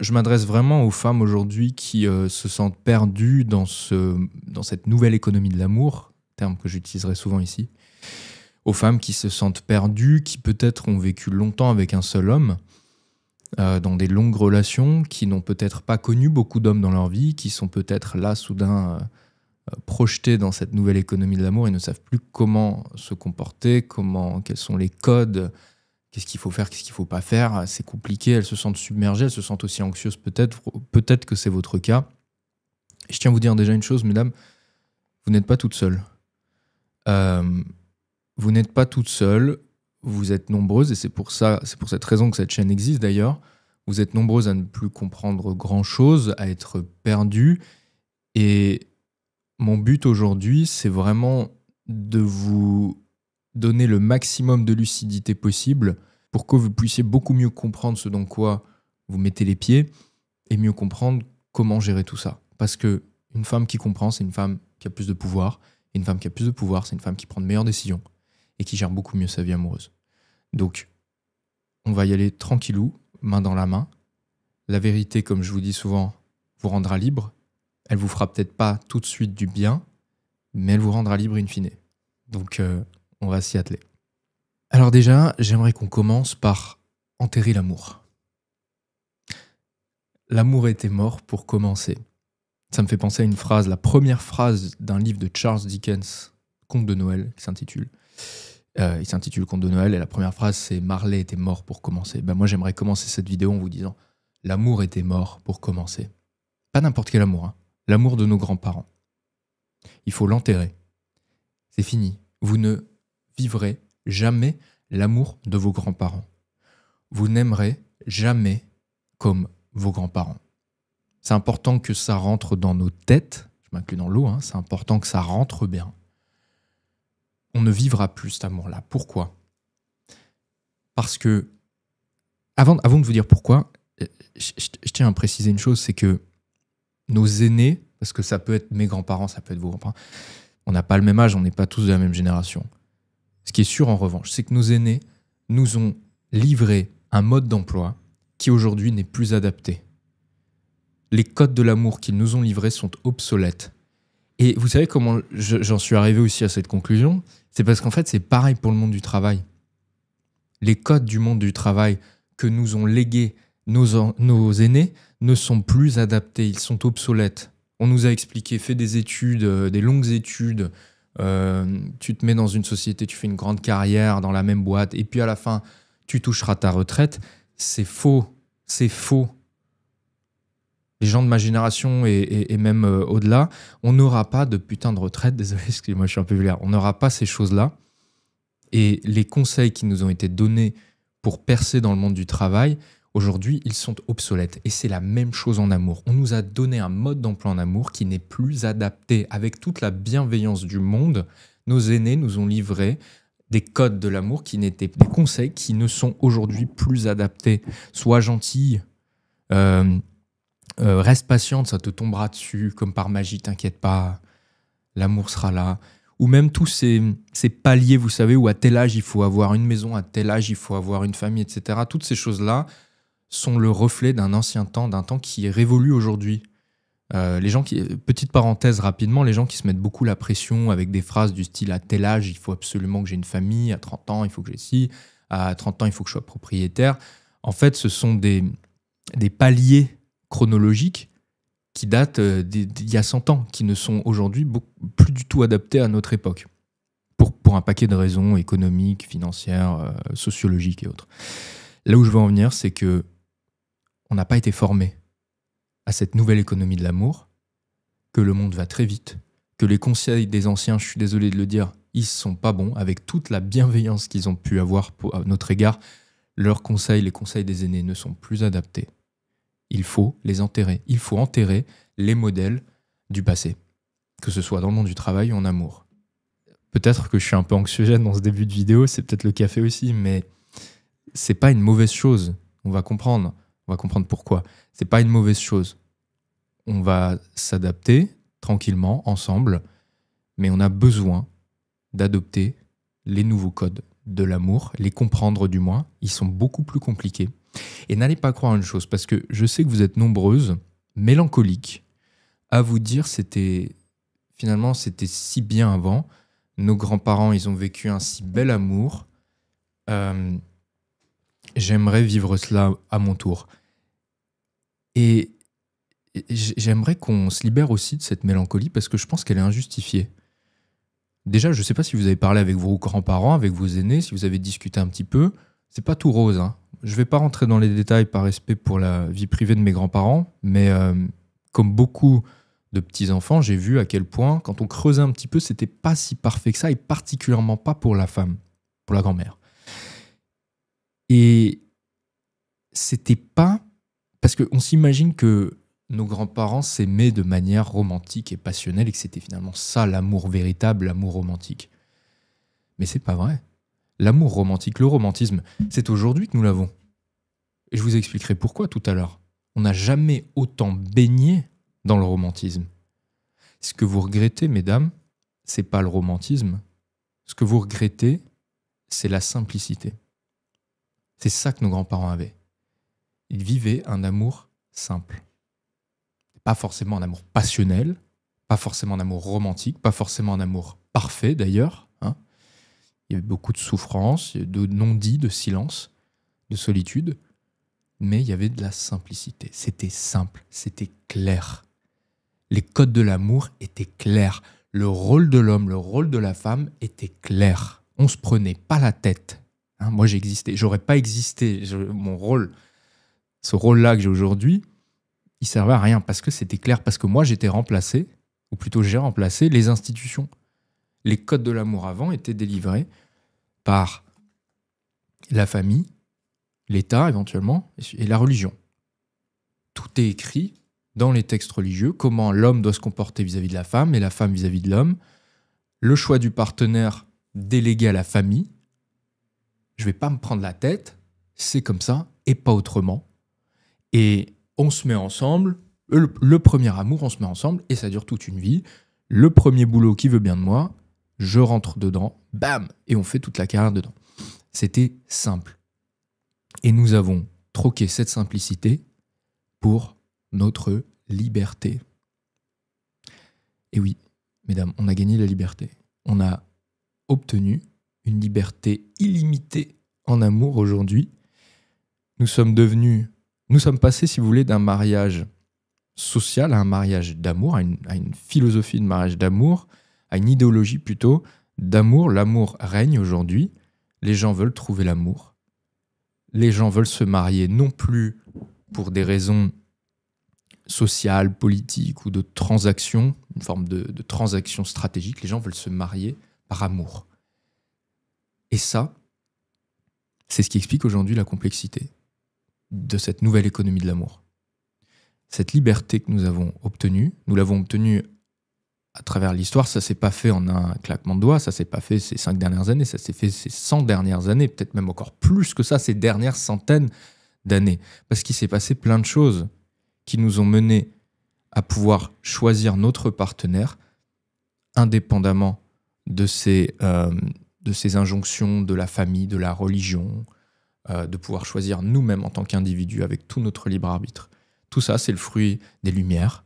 je m'adresse vraiment aux femmes aujourd'hui qui se sentent perdues dans cette nouvelle économie de l'amour, terme que j'utiliserai souvent ici. Aux femmes qui se sentent perdues, qui peut-être ont vécu longtemps avec un seul homme, dans des longues relations, qui n'ont peut-être pas connu beaucoup d'hommes dans leur vie, qui sont peut-être là soudain projetées dans cette nouvelle économie de l'amour et ne savent plus comment se comporter, quels sont les codes, qu'est-ce qu'il faut faire, qu'est-ce qu'il ne faut pas faire. C'est compliqué, elles se sentent submergées, elles se sentent aussi anxieuses peut-être que c'est votre cas. Et je tiens à vous dire déjà une chose, mesdames, vous n'êtes pas toutes seules. Vous n'êtes pas toutes seules, vous êtes nombreuses, et c'est pour cette raison que cette chaîne existe d'ailleurs. Vous êtes nombreuses à ne plus comprendre grand-chose, à être perdues, et mon but aujourd'hui, c'est vraiment de vous donner le maximum de lucidité possible pour que vous puissiez beaucoup mieux comprendre ce dans quoi vous mettez les pieds et mieux comprendre comment gérer tout ça. Parce que une femme qui comprend, c'est une femme qui a plus de pouvoir, et une femme qui a plus de pouvoir, c'est une femme qui prend de meilleures décisions et qui gère beaucoup mieux sa vie amoureuse. Donc, on va y aller tranquillou, main dans la main. La vérité, comme je vous dis souvent, vous rendra libre. Elle vous fera peut-être pas tout de suite du bien, mais elle vous rendra libre in fine. Donc, on va s'y atteler. Alors déjà, j'aimerais qu'on commence par enterrer l'amour. L'amour était mort pour commencer. Ça me fait penser à une phrase, la première phrase d'un livre de Charles Dickens, Conte de Noël, qui s'intitule. Il s'intitule Conte de Noël, et la première phrase, c'est « Marley était mort pour commencer ». Moi, j'aimerais commencer cette vidéo en vous disant « L'amour était mort pour commencer ». Pas n'importe quel amour, hein. L'amour de nos grands-parents. Il faut l'enterrer. C'est fini. Vous ne vivrez jamais l'amour de vos grands-parents. Vous n'aimerez jamais comme vos grands-parents. C'est important que ça rentre dans nos têtes, je m'inclus dans l'eau, hein, c'est important que ça rentre bien. On ne vivra plus cet amour-là. Pourquoi ? Parce que, avant de vous dire pourquoi, je tiens à préciser une chose, c'est que nos aînés, parce que ça peut être mes grands-parents, ça peut être vos grands-parents, on n'a pas le même âge, on n'est pas tous de la même génération. Ce qui est sûr en revanche, c'est que nos aînés nous ont livré un mode d'emploi qui aujourd'hui n'est plus adapté. Les codes de l'amour qu'ils nous ont livrés sont obsolètes. Et vous savez comment j'en suis arrivé aussi à cette conclusion ? C'est parce qu'en fait, c'est pareil pour le monde du travail. Les codes du monde du travail que nous ont légués nos aînés ne sont plus adaptés, ils sont obsolètes. On nous a expliqué, fais des études, des longues études, tu te mets dans une société, tu fais une grande carrière dans la même boîte, et puis à la fin, tu toucheras ta retraite. C'est faux, c'est faux. Les gens de ma génération et même au-delà, on n'aura pas de putain de retraite, désolé, excusez-moi, je suis un peu vulgaire, on n'aura pas ces choses-là. Et les conseils qui nous ont été donnés pour percer dans le monde du travail, aujourd'hui, ils sont obsolètes. Et c'est la même chose en amour. On nous a donné un mode d'emploi en amour qui n'est plus adapté. Avec toute la bienveillance du monde, nos aînés nous ont livré des codes de l'amour qui n'étaient des conseils qui ne sont aujourd'hui plus adaptés. Sois gentille, reste patiente, ça te tombera dessus comme par magie, t'inquiète pas, l'amour sera là. Ou même tous ces paliers, vous savez, où à tel âge il faut avoir une maison, à tel âge il faut avoir une famille, etc. Toutes ces choses-là sont le reflet d'un ancien temps, d'un temps qui est révolu aujourd'hui. Petite parenthèse rapidement, les gens qui se mettent beaucoup la pression avec des phrases du style « à tel âge, il faut absolument que j'ai une famille, à 30 ans, il faut que j'ai ci, à 30 ans, il faut que je sois propriétaire ». En fait, ce sont des paliers chronologiques qui datent d'il y a 100 ans, qui ne sont aujourd'hui plus du tout adaptés à notre époque, pour un paquet de raisons économiques, financières, sociologiques et autres. Là où je veux en venir, c'est que on n'a pas été formé à cette nouvelle économie de l'amour, que le monde va très vite, que les conseils des anciens, je suis désolé de le dire, ils ne sont pas bons, avec toute la bienveillance qu'ils ont pu avoir à notre égard, leurs conseils, les conseils des aînés ne sont plus adaptés. Il faut les enterrer. Il faut enterrer les modèles du passé, que ce soit dans le monde du travail ou en amour. Peut-être que je suis un peu anxiogène dans ce début de vidéo, c'est peut-être le café aussi, mais c'est pas une mauvaise chose. On va comprendre pourquoi. C'est pas une mauvaise chose. On va s'adapter tranquillement, ensemble, mais on a besoin d'adopter les nouveaux codes de l'amour, les comprendre du moins. Ils sont beaucoup plus compliqués. Et n'allez pas croire une chose, parce que je sais que vous êtes nombreuses, mélancoliques, à vous dire finalement c'était si bien avant, nos grands-parents ils ont vécu un si bel amour, euh, j'aimerais vivre cela à mon tour. Et j'aimerais qu'on se libère aussi de cette mélancolie parce que je pense qu'elle est injustifiée. Déjà, je ne sais pas si vous avez parlé avec vos grands-parents, avec vos aînés, si vous avez discuté un petit peu. C'est pas tout rose, hein. Je ne vais pas rentrer dans les détails par respect pour la vie privée de mes grands-parents, mais comme beaucoup de petits-enfants, j'ai vu à quel point, quand on creusait un petit peu, c'était pas si parfait que ça, et particulièrement pas pour la femme, pour la grand-mère. Et c'était pas... Parce qu'on s'imagine que nos grands-parents s'aimaient de manière romantique et passionnelle et que c'était finalement ça l'amour véritable, l'amour romantique. Mais c'est pas vrai. L'amour romantique, le romantisme, c'est aujourd'hui que nous l'avons. Et je vous expliquerai pourquoi tout à l'heure. On n'a jamais autant baigné dans le romantisme. Ce que vous regrettez, mesdames, c'est pas le romantisme. Ce que vous regrettez, c'est la simplicité. C'est ça que nos grands-parents avaient. Ils vivaient un amour simple. Pas forcément un amour passionnel, pas forcément un amour romantique, pas forcément un amour parfait d'ailleurs. Hein. Il y avait beaucoup de souffrance, de non-dits, de silence, de solitude, mais il y avait de la simplicité. C'était simple, c'était clair. Les codes de l'amour étaient clairs. Le rôle de l'homme, le rôle de la femme était clair. On se prenait pas la tête. Hein, moi j'existais, j'aurais pas existé. Mon rôle, ce rôle-là que j'ai aujourd'hui, il servait à rien parce que c'était clair, parce que moi j'étais remplacé, ou plutôt j'ai remplacé les institutions. Les codes de l'amour avant étaient délivrés par la famille, l'État éventuellement, et la religion. Tout est écrit dans les textes religieux, comment l'homme doit se comporter vis-à-vis de la femme et la femme vis-à-vis de l'homme, le choix du partenaire délégué à la famille. Je ne vais pas me prendre la tête, c'est comme ça et pas autrement. Et on se met ensemble, le premier amour, on se met ensemble et ça dure toute une vie. Le premier boulot qui veut bien de moi, je rentre dedans, bam, et on fait toute la carrière dedans. C'était simple. Et nous avons troqué cette simplicité pour notre liberté. Et oui, mesdames, on a gagné la liberté. On a obtenu une liberté illimitée en amour aujourd'hui. Nous sommes passés, si vous voulez, d'un mariage social à un mariage d'amour, à une philosophie de mariage d'amour, à une idéologie plutôt d'amour. L'amour règne aujourd'hui. Les gens veulent trouver l'amour. Les gens veulent se marier non plus pour des raisons sociales, politiques ou de transactions, une forme de transaction stratégique. Les gens veulent se marier par amour. Et ça, c'est ce qui explique aujourd'hui la complexité de cette nouvelle économie de l'amour. Cette liberté que nous avons obtenue, nous l'avons obtenue à travers l'histoire. Ça ne s'est pas fait en un claquement de doigts, ça ne s'est pas fait ces 5 dernières années, ça s'est fait ces 100 dernières années, peut-être même encore plus que ça, ces dernières centaines d'années. Parce qu'il s'est passé plein de choses qui nous ont menés à pouvoir choisir notre partenaire indépendamment de ces injonctions de la famille, de la religion, de pouvoir choisir nous-mêmes en tant qu'individus avec tout notre libre arbitre. Tout ça, c'est le fruit des Lumières,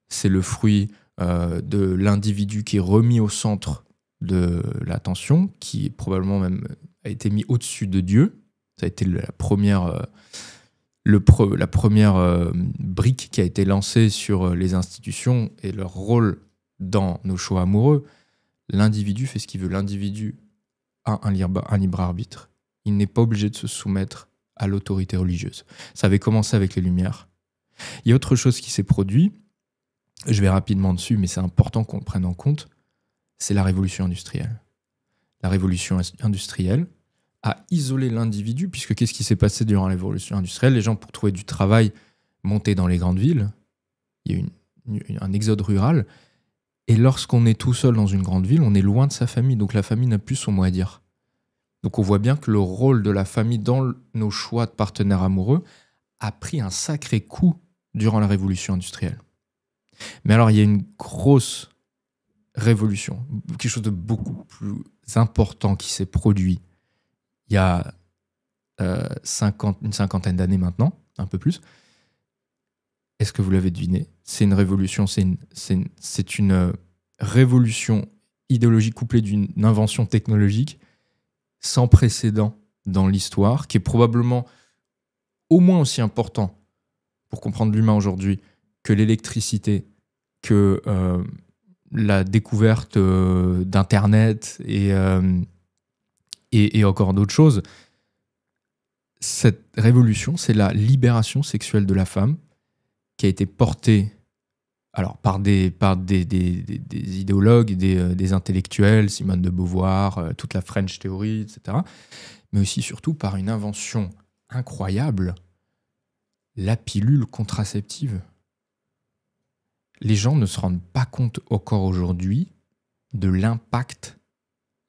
c'est le fruit de l'individu qui est remis au centre de l'attention, qui probablement même a été mis au-dessus de Dieu. Ça a été la première brique qui a été lancée sur les institutions et leur rôle dans nos choix amoureux. L'individu fait ce qu'il veut. L'individu a un libre arbitre. Il n'est pas obligé de se soumettre à l'autorité religieuse. Ça avait commencé avec les Lumières. Il y a autre chose qui s'est produit, je vais rapidement dessus, mais c'est important qu'on le prenne en compte, c'est la révolution industrielle. La révolution industrielle a isolé l'individu, puisque qu'est-ce qui s'est passé durant la révolution industrielle ? Les gens, pour trouver du travail, montaient dans les grandes villes. Il y a eu un exode rural. Et lorsqu'on est tout seul dans une grande ville, on est loin de sa famille. Donc la famille n'a plus son mot à dire. Donc on voit bien que le rôle de la famille dans nos choix de partenaires amoureux a pris un sacré coup durant la révolution industrielle. Mais alors il y a une grosse révolution, quelque chose de beaucoup plus important qui s'est produit il y a une cinquantaine d'années maintenant, un peu plus. Est-ce que vous l'avez deviné? C'est une révolution, c'est une révolution idéologique couplée d'une invention technologique sans précédent dans l'histoire, qui est probablement au moins aussi important pour comprendre l'humain aujourd'hui que l'électricité, que la découverte d'Internet et encore d'autres choses. Cette révolution, c'est la libération sexuelle de la femme qui a été portée alors, par des idéologues, des intellectuels, Simone de Beauvoir, toute la French Theory, etc. Mais aussi, surtout, par une invention incroyable, la pilule contraceptive. Les gens ne se rendent pas compte encore aujourd'hui de l'impact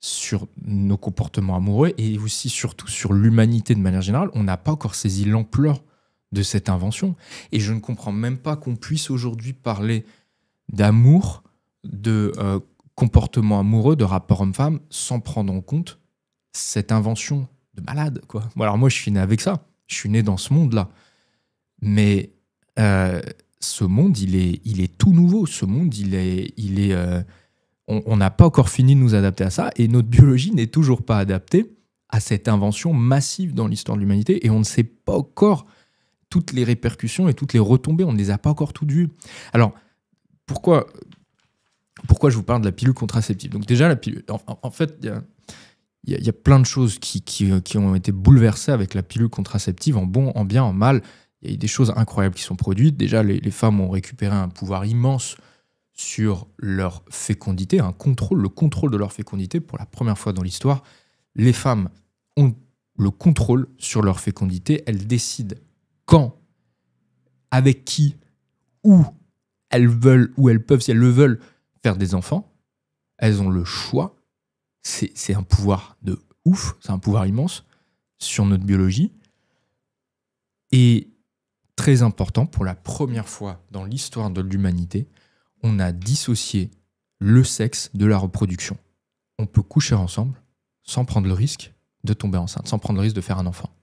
sur nos comportements amoureux et aussi, surtout, sur l'humanité de manière générale. On n'a pas encore saisi l'ampleur de cette invention. Et je ne comprends même pas qu'on puisse aujourd'hui parler d'amour, de comportement amoureux, de rapport homme-femme, sans prendre en compte cette invention de malade, quoi. Bon, alors moi, je suis né avec ça. Je suis né dans ce monde-là. Mais ce monde, il est tout nouveau. Ce monde, on n'a pas encore fini de nous adapter à ça. Et notre biologie n'est toujours pas adaptée à cette invention massive dans l'histoire de l'humanité. Et on ne sait pas encore toutes les répercussions et toutes les retombées, on ne les a pas encore toutes vues. Alors, pourquoi je vous parle de la pilule contraceptive? Donc déjà, la pilule, en fait, il y a plein de choses qui ont été bouleversées avec la pilule contraceptive, en bon, en bien, en mal. Il y a eu des choses incroyables qui sont produites. Déjà, les femmes ont récupéré un pouvoir immense sur leur fécondité, le contrôle de leur fécondité. Pour la première fois dans l'histoire, les femmes ont le contrôle sur leur fécondité. Elles décident quand, avec qui, où elles veulent, où elles peuvent, si elles le veulent, faire des enfants. Elles ont le choix. C'est un pouvoir de ouf, c'est un pouvoir immense sur notre biologie. Et très important, pour la première fois dans l'histoire de l'humanité, on a dissocié le sexe de la reproduction. On peut coucher ensemble sans prendre le risque de tomber enceinte, sans prendre le risque de faire un enfant.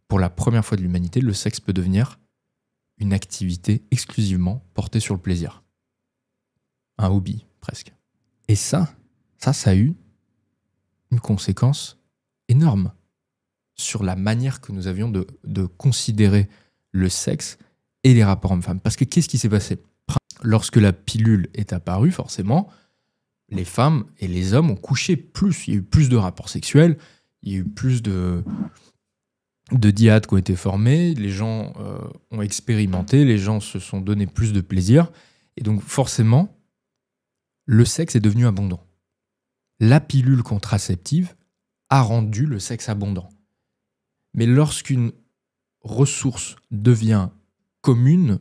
Pour la première fois de l'humanité, le sexe peut devenir une activité exclusivement portée sur le plaisir. Un hobby, presque. Et ça a eu une conséquence énorme sur la manière que nous avions de considérer le sexe et les rapports hommes-femmes. Parce que qu'est-ce qui s'est passé? Lorsque la pilule est apparue, forcément, les femmes et les hommes ont couché plus. Il y a eu plus de rapports sexuels, il y a eu plus de dyades qui ont été formées, les gens ont expérimenté, les gens se sont donné plus de plaisir. Et donc forcément, le sexe est devenu abondant. La pilule contraceptive a rendu le sexe abondant. Mais lorsqu'une ressource devient commune,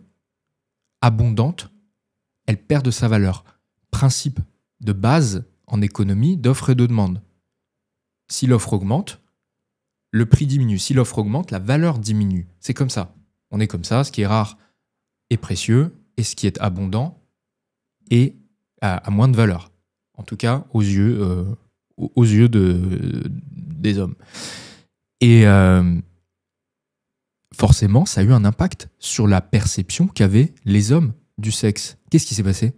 abondante, elle perd de sa valeur. Principe de base en économie d'offre et de demande. Si l'offre augmente, le prix diminue. Si l'offre augmente, la valeur diminue. C'est comme ça. On est comme ça. Ce qui est rare est précieux et ce qui est abondant est à moins de valeur. En tout cas, aux yeux des hommes. Et forcément, ça a eu un impact sur la perception qu'avaient les hommes du sexe. Qu'est-ce qui s'est passé?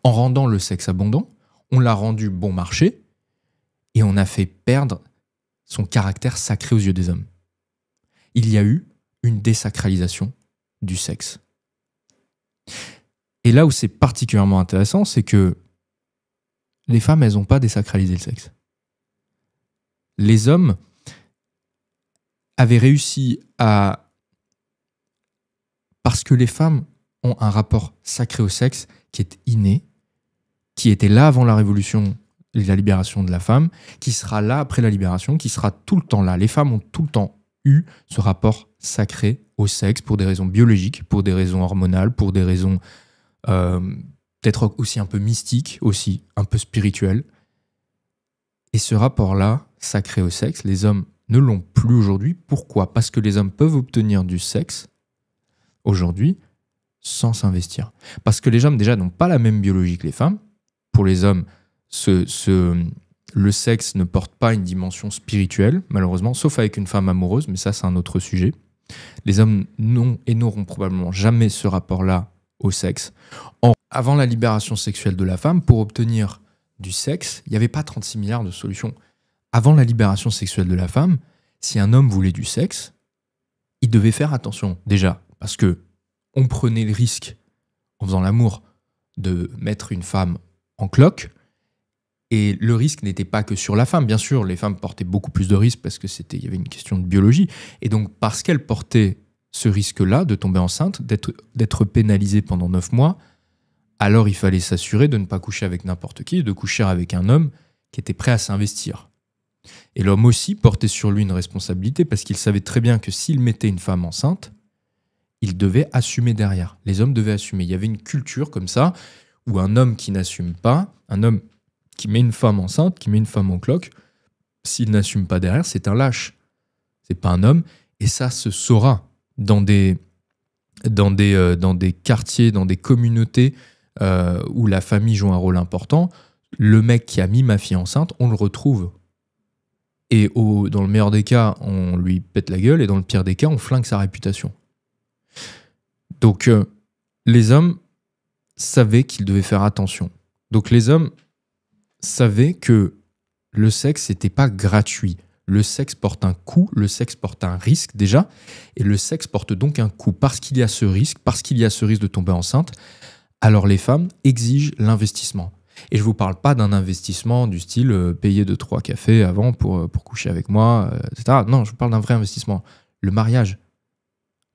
En rendant le sexe abondant, on l'a rendu bon marché et on a fait perdre son caractère sacré aux yeux des hommes. Il y a eu une désacralisation du sexe. Et là où c'est particulièrement intéressant, c'est que les femmes, elles n'ont pas désacralisé le sexe. Les hommes avaient réussi à... Parce que les femmes ont un rapport sacré au sexe qui est inné, qui était là avant la révolution et la libération de la femme, qui sera là après la libération, qui sera tout le temps là. Les femmes ont tout le temps eu ce rapport sacré au sexe pour des raisons biologiques, pour des raisons hormonales, pour des raisons peut-être aussi un peu mystiques, aussi un peu spirituelles. Et ce rapport-là, sacré au sexe, les hommes ne l'ont plus aujourd'hui. Pourquoi? Parce que les hommes peuvent obtenir du sexe aujourd'hui sans s'investir. Parce que les hommes déjà n'ont pas la même biologie que les femmes. Pour les hommes, le sexe ne porte pas une dimension spirituelle, malheureusement, sauf avec une femme amoureuse, mais ça, c'est un autre sujet. Les hommes n'ont et n'auront probablement jamais ce rapport-là au sexe. Avant la libération sexuelle de la femme, pour obtenir du sexe, il n'y avait pas 36 milliards de solutions. Avant la libération sexuelle de la femme, si un homme voulait du sexe, il devait faire attention, déjà, parce que on prenait le risque, en faisant l'amour, de mettre une femme en cloque, et le risque n'était pas que sur la femme. Bien sûr, les femmes portaient beaucoup plus de risques parce qu'il y avait une question de biologie, et donc parce qu'elles portaient ce risque-là de tomber enceinte, d'être pénalisées pendant 9 mois, alors il fallait s'assurer de ne pas coucher avec n'importe qui, de coucher avec un homme qui était prêt à s'investir. Et l'homme aussi portait sur lui une responsabilité parce qu'il savait très bien que s'il mettait une femme enceinte, il devait assumer derrière. Les hommes devaient assumer. Il y avait une culture comme ça où un homme qui n'assume pas, un homme qui met une femme enceinte, qui met une femme en cloque, s'il n'assume pas derrière, c'est un lâche. C'est pas un homme. Et ça se saura dans des quartiers, dans des communautés où la famille joue un rôle important. Le mec qui a mis ma fille enceinte, on le retrouve. Et dans le meilleur des cas, on lui pète la gueule, et dans le pire des cas, on flingue sa réputation. Donc, les hommes savaient qu'ils devaient faire attention. Donc, les hommes savaient que le sexe n'était pas gratuit. Le sexe porte un coût, le sexe porte un risque déjà, et le sexe porte donc un coût. Parce qu'il y a ce risque, de tomber enceinte, alors les femmes exigent l'investissement. Et je ne vous parle pas d'un investissement du style payer 2-3 cafés avant pour coucher avec moi, etc. Non, je vous parle d'un vrai investissement. Le mariage,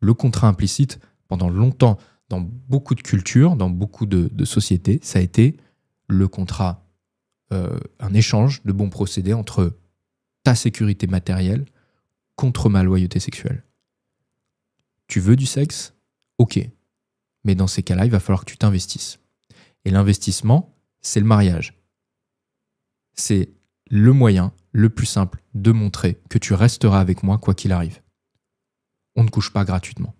le contrat implicite, pendant longtemps, dans beaucoup de cultures, dans beaucoup de sociétés, ça a été le contrat, un échange de bons procédés entre ta sécurité matérielle contre ma loyauté sexuelle. Tu veux du sexe ? Ok. Mais dans ces cas-là, il va falloir que tu t'investisses. Et l'investissement, c'est le mariage. C'est le moyen le plus simple de montrer que tu resteras avec moi quoi qu'il arrive. On ne couche pas gratuitement.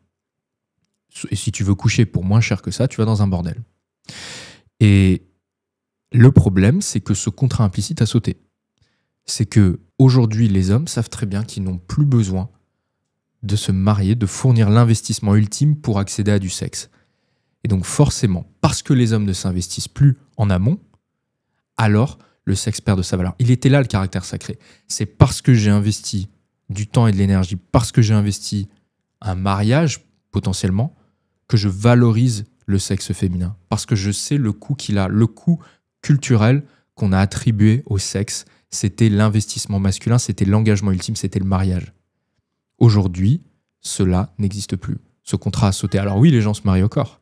Et si tu veux coucher pour moins cher que ça, tu vas dans un bordel. Et le problème, c'est que ce contrat implicite a sauté. C'est que aujourd'hui, les hommes savent très bien qu'ils n'ont plus besoin de se marier, de fournir l'investissement ultime pour accéder à du sexe. Et donc forcément, parce que les hommes ne s'investissent plus en amont, alors le sexe perd de sa valeur. Il était là le caractère sacré. C'est parce que j'ai investi du temps et de l'énergie, parce que j'ai investi un mariage potentiellement, que je valorise le sexe féminin. Parce que je sais le coût qu'il a, le coût culturel qu'on a attribué au sexe. C'était l'investissement masculin, c'était l'engagement ultime, c'était le mariage. Aujourd'hui, cela n'existe plus. Ce contrat a sauté. Alors oui, les gens se marient au corps.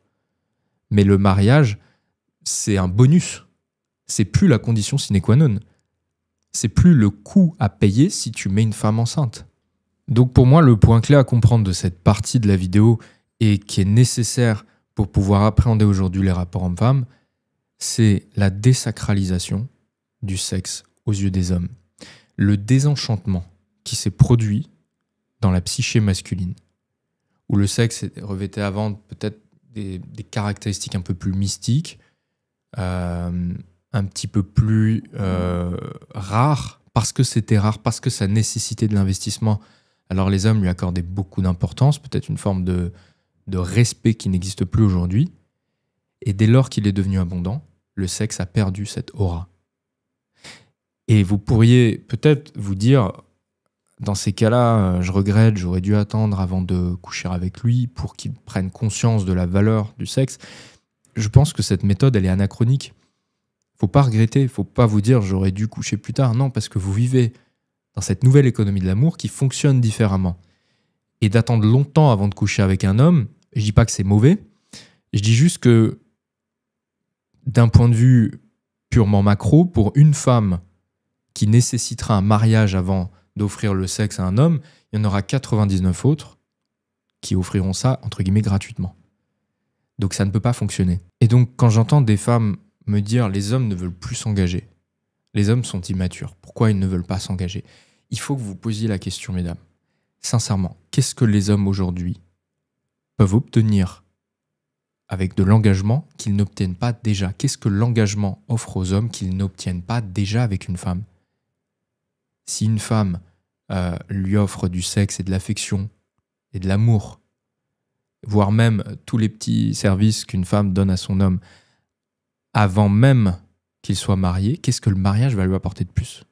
Mais le mariage, c'est un bonus. C'est plus la condition sine qua non. C'est plus le coût à payer si tu mets une femme enceinte. Donc pour moi, le point clé à comprendre de cette partie de la vidéo et qui est nécessaire pour pouvoir appréhender aujourd'hui les rapports hommes-femmes, c'est la désacralisation du sexe aux yeux des hommes. Le désenchantement qui s'est produit dans la psyché masculine, où le sexe revêtait avant peut-être des caractéristiques un peu plus mystiques, un petit peu plus rares, parce que c'était rare, parce que ça nécessitait de l'investissement. Alors les hommes lui accordaient beaucoup d'importance, peut-être une forme de respect qui n'existe plus aujourd'hui. Et dès lors qu'il est devenu abondant, le sexe a perdu cette aura. Et vous pourriez peut-être vous dire, dans ces cas-là, je regrette, j'aurais dû attendre avant de coucher avec lui pour qu'il prenne conscience de la valeur du sexe. Je pense que cette méthode, elle est anachronique. Faut pas regretter, faut pas vous dire j'aurais dû coucher plus tard. Non, parce que vous vivez dans cette nouvelle économie de l'amour qui fonctionne différemment. Et d'attendre longtemps avant de coucher avec un homme, je dis pas que c'est mauvais, je dis juste que d'un point de vue purement macro, pour une femme qui nécessitera un mariage avant d'offrir le sexe à un homme, il y en aura 99 autres qui offriront ça, entre guillemets, gratuitement. Donc ça ne peut pas fonctionner. Et donc quand j'entends des femmes me dire « les hommes ne veulent plus s'engager », les hommes sont immatures, pourquoi ils ne veulent pas s'engager ? Il faut que vous posiez la question, mesdames. Sincèrement, qu'est-ce que les hommes aujourd'hui peuvent obtenir avec de l'engagement qu'ils n'obtiennent pas déjà ? Qu'est-ce que l'engagement offre aux hommes qu'ils n'obtiennent pas déjà avec une femme ? Si une femme lui offre du sexe et de l'affection et de l'amour, voire même tous les petits services qu'une femme donne à son homme avant même qu'il soit marié, qu'est-ce que le mariage va lui apporter de plus?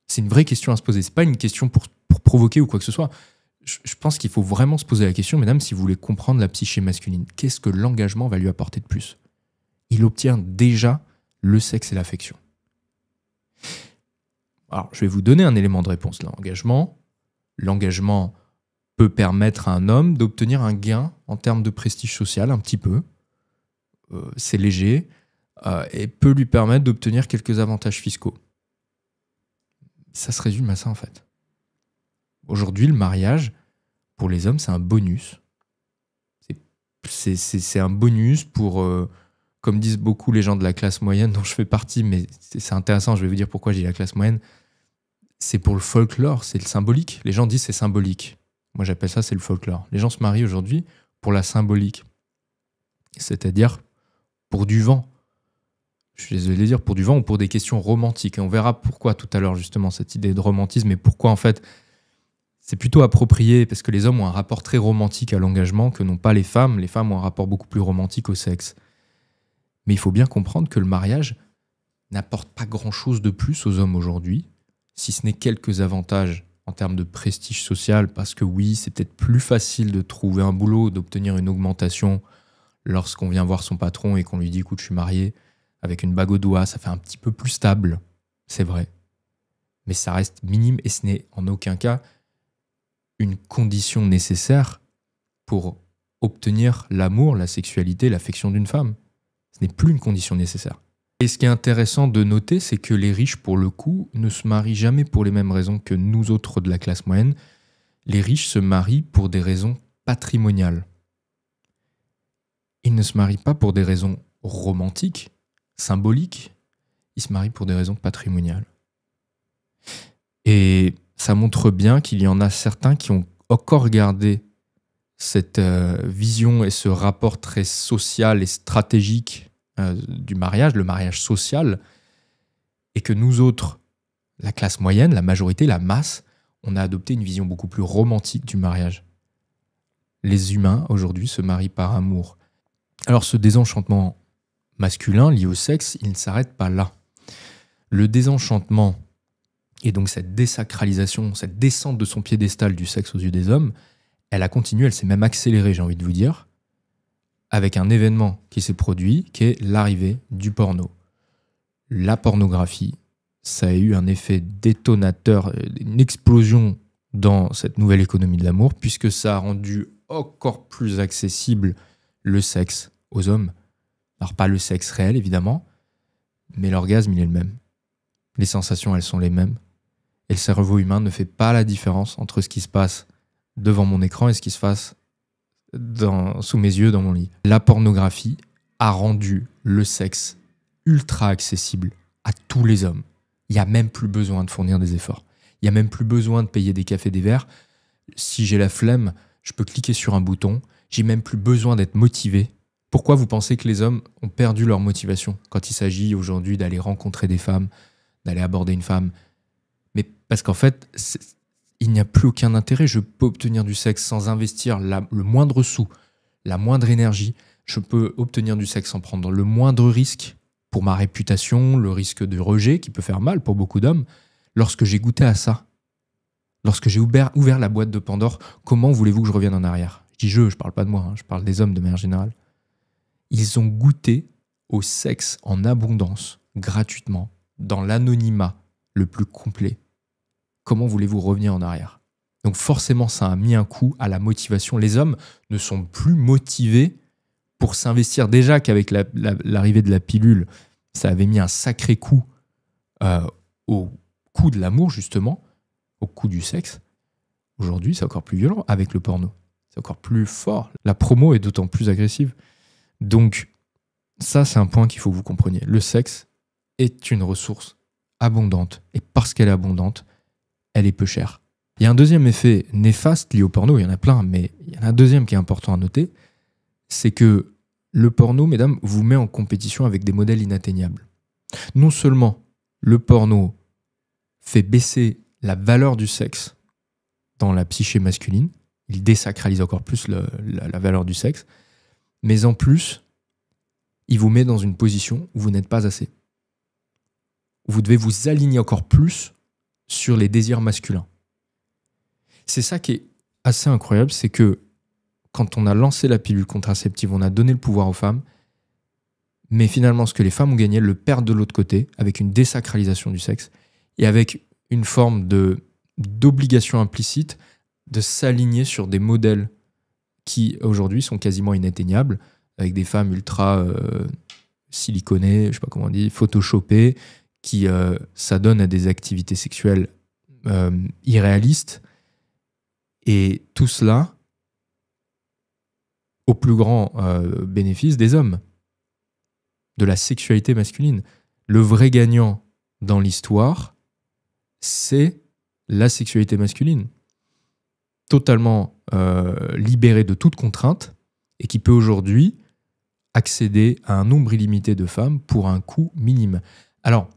C'est une vraie question à se poser. C'est pas une question pour provoquer ou quoi que ce soit. Je pense qu'il faut vraiment se poser la question, mesdames, si vous voulez comprendre la psyché masculine. Qu'est-ce que l'engagement va lui apporter de plus? Il obtient déjà le sexe et l'affection. Alors, je vais vous donner un élément de réponse. L'engagement peut permettre à un homme d'obtenir un gain en termes de prestige social, un petit peu. C'est léger. Et peut lui permettre d'obtenir quelques avantages fiscaux. Ça se résume à ça, en fait. Aujourd'hui, le mariage, pour les hommes, c'est un bonus. C'est un bonus pour, comme disent beaucoup les gens de la classe moyenne, dont je fais partie, mais c'est intéressant, je vais vous dire pourquoi j'ai la classe moyenne. C'est pour le folklore, c'est le symbolique. Les gens disent c'est symbolique. Moi, j'appelle ça, c'est le folklore. Les gens se marient aujourd'hui pour la symbolique. C'est-à-dire pour du vent. Je suis désolé de dire, pour du vent ou pour des questions romantiques. Et on verra pourquoi tout à l'heure, justement, cette idée de romantisme et pourquoi, en fait, c'est plutôt approprié parce que les hommes ont un rapport très romantique à l'engagement que n'ont pas les femmes. Les femmes ont un rapport beaucoup plus romantique au sexe. Mais il faut bien comprendre que le mariage n'apporte pas grand-chose de plus aux hommes aujourd'hui, si ce n'est quelques avantages en termes de prestige social, parce que oui, c'est peut-être plus facile de trouver un boulot, d'obtenir une augmentation lorsqu'on vient voir son patron et qu'on lui dit « écoute, je suis marié », avec une bague au doigt, ça fait un petit peu plus stable, c'est vrai. Mais ça reste minime et ce n'est en aucun cas une condition nécessaire pour obtenir l'amour, la sexualité, l'affection d'une femme. Ce n'est plus une condition nécessaire. Et ce qui est intéressant de noter, c'est que les riches, pour le coup, ne se marient jamais pour les mêmes raisons que nous autres de la classe moyenne. Les riches se marient pour des raisons patrimoniales. Ils ne se marient pas pour des raisons romantiques, symboliques. Ils se marient pour des raisons patrimoniales. Et ça montre bien qu'il y en a certains qui ont encore gardé cette vision et ce rapport très social et stratégique du mariage, le mariage social, et que nous autres, la classe moyenne, la majorité, la masse, on a adopté une vision beaucoup plus romantique du mariage. Les humains, aujourd'hui, se marient par amour. Alors ce désenchantement masculin lié au sexe, il ne s'arrête pas là. Le désenchantement, et donc cette désacralisation, cette descente de son piédestal du sexe aux yeux des hommes, elle a continué, elle s'est même accélérée, j'ai envie de vous dire, avec un événement qui s'est produit, qui est l'arrivée du porno. La pornographie, ça a eu un effet détonateur, une explosion dans cette nouvelle économie de l'amour, puisque ça a rendu encore plus accessible le sexe aux hommes. Alors pas le sexe réel, évidemment, mais l'orgasme, il est le même. Les sensations, elles sont les mêmes. Et le cerveau humain ne fait pas la différence entre ce qui se passe devant mon écran et ce qui se passe sous mes yeux dans mon lit. La pornographie a rendu le sexe ultra accessible à tous les hommes. Il n'y a même plus besoin de fournir des efforts. Il n'y a même plus besoin de payer des cafés, des verres. Si j'ai la flemme, je peux cliquer sur un bouton. J'ai même plus besoin d'être motivé. Pourquoi vous pensez que les hommes ont perdu leur motivation quand il s'agit aujourd'hui d'aller rencontrer des femmes, d'aller aborder une femme? Mais parce qu'en fait, il n'y a plus aucun intérêt. Je peux obtenir du sexe sans investir le moindre sou, la moindre énergie. Je peux obtenir du sexe sans prendre le moindre risque pour ma réputation, le risque de rejet qui peut faire mal pour beaucoup d'hommes. Lorsque j'ai goûté à ça, lorsque j'ai ouvert la boîte de Pandore, comment voulez-vous que je revienne en arrière? Je dis je ne parle pas de moi, je parle des hommes de manière générale. Ils ont goûté au sexe en abondance, gratuitement, dans l'anonymat le plus complet. Comment voulez-vous revenir en arrière? Donc forcément, ça a mis un coup à la motivation. Les hommes ne sont plus motivés pour s'investir. Déjà qu'avec l'arrivée de la pilule, ça avait mis un sacré coup au coût de l'amour, justement, au coût du sexe. Aujourd'hui, c'est encore plus violent avec le porno. C'est encore plus fort. La promo est d'autant plus agressive. Donc, ça, c'est un point qu'il faut que vous compreniez. Le sexe est une ressource abondante. Et parce qu'elle est abondante, elle est peu chère. Il y a un deuxième effet néfaste lié au porno, il y en a plein, mais il y en a un deuxième qui est important à noter, c'est que le porno, mesdames, vous met en compétition avec des modèles inatteignables. Non seulement le porno fait baisser la valeur du sexe dans la psyché masculine. Il désacralise encore plus la valeur du sexe. Mais en plus, il vous met dans une position où vous n'êtes pas assez. Vous devez vous aligner encore plus sur les désirs masculins. C'est ça qui est assez incroyable, c'est que quand on a lancé la pilule contraceptive, on a donné le pouvoir aux femmes, mais finalement, ce que les femmes ont gagné, elles le perdent de l'autre côté, avec une désacralisation du sexe et avec une forme d'obligation implicite de s'aligner sur des modèles qui, aujourd'hui, sont quasiment inatteignables, avec des femmes ultra siliconées, je sais pas comment on dit, photoshopées, qui s'adonnent à des activités sexuelles irréalistes. Et tout cela au plus grand bénéfice des hommes, de la sexualité masculine. Le vrai gagnant dans l'histoire, c'est la sexualité masculine. Totalement libérée de toute contrainte et qui peut aujourd'hui accéder à un nombre illimité de femmes pour un coût minime. Alors,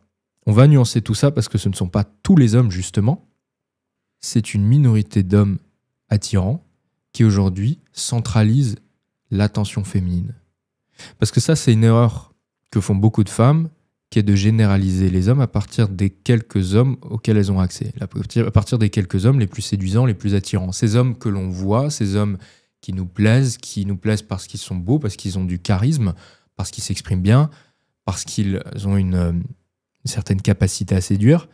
on va nuancer tout ça parce que ce ne sont pas tous les hommes, justement. C'est une minorité d'hommes attirants qui, aujourd'hui, centralisent l'attention féminine. Parce que ça, c'est une erreur que font beaucoup de femmes, qui est de généraliser les hommes à partir des quelques hommes auxquels elles ont accès. À partir des quelques hommes les plus séduisants, les plus attirants. Ces hommes que l'on voit, ces hommes qui nous plaisent parce qu'ils sont beaux, parce qu'ils ont du charisme, parce qu'ils s'expriment bien, parce qu'ils ont une certaine capacité à séduire.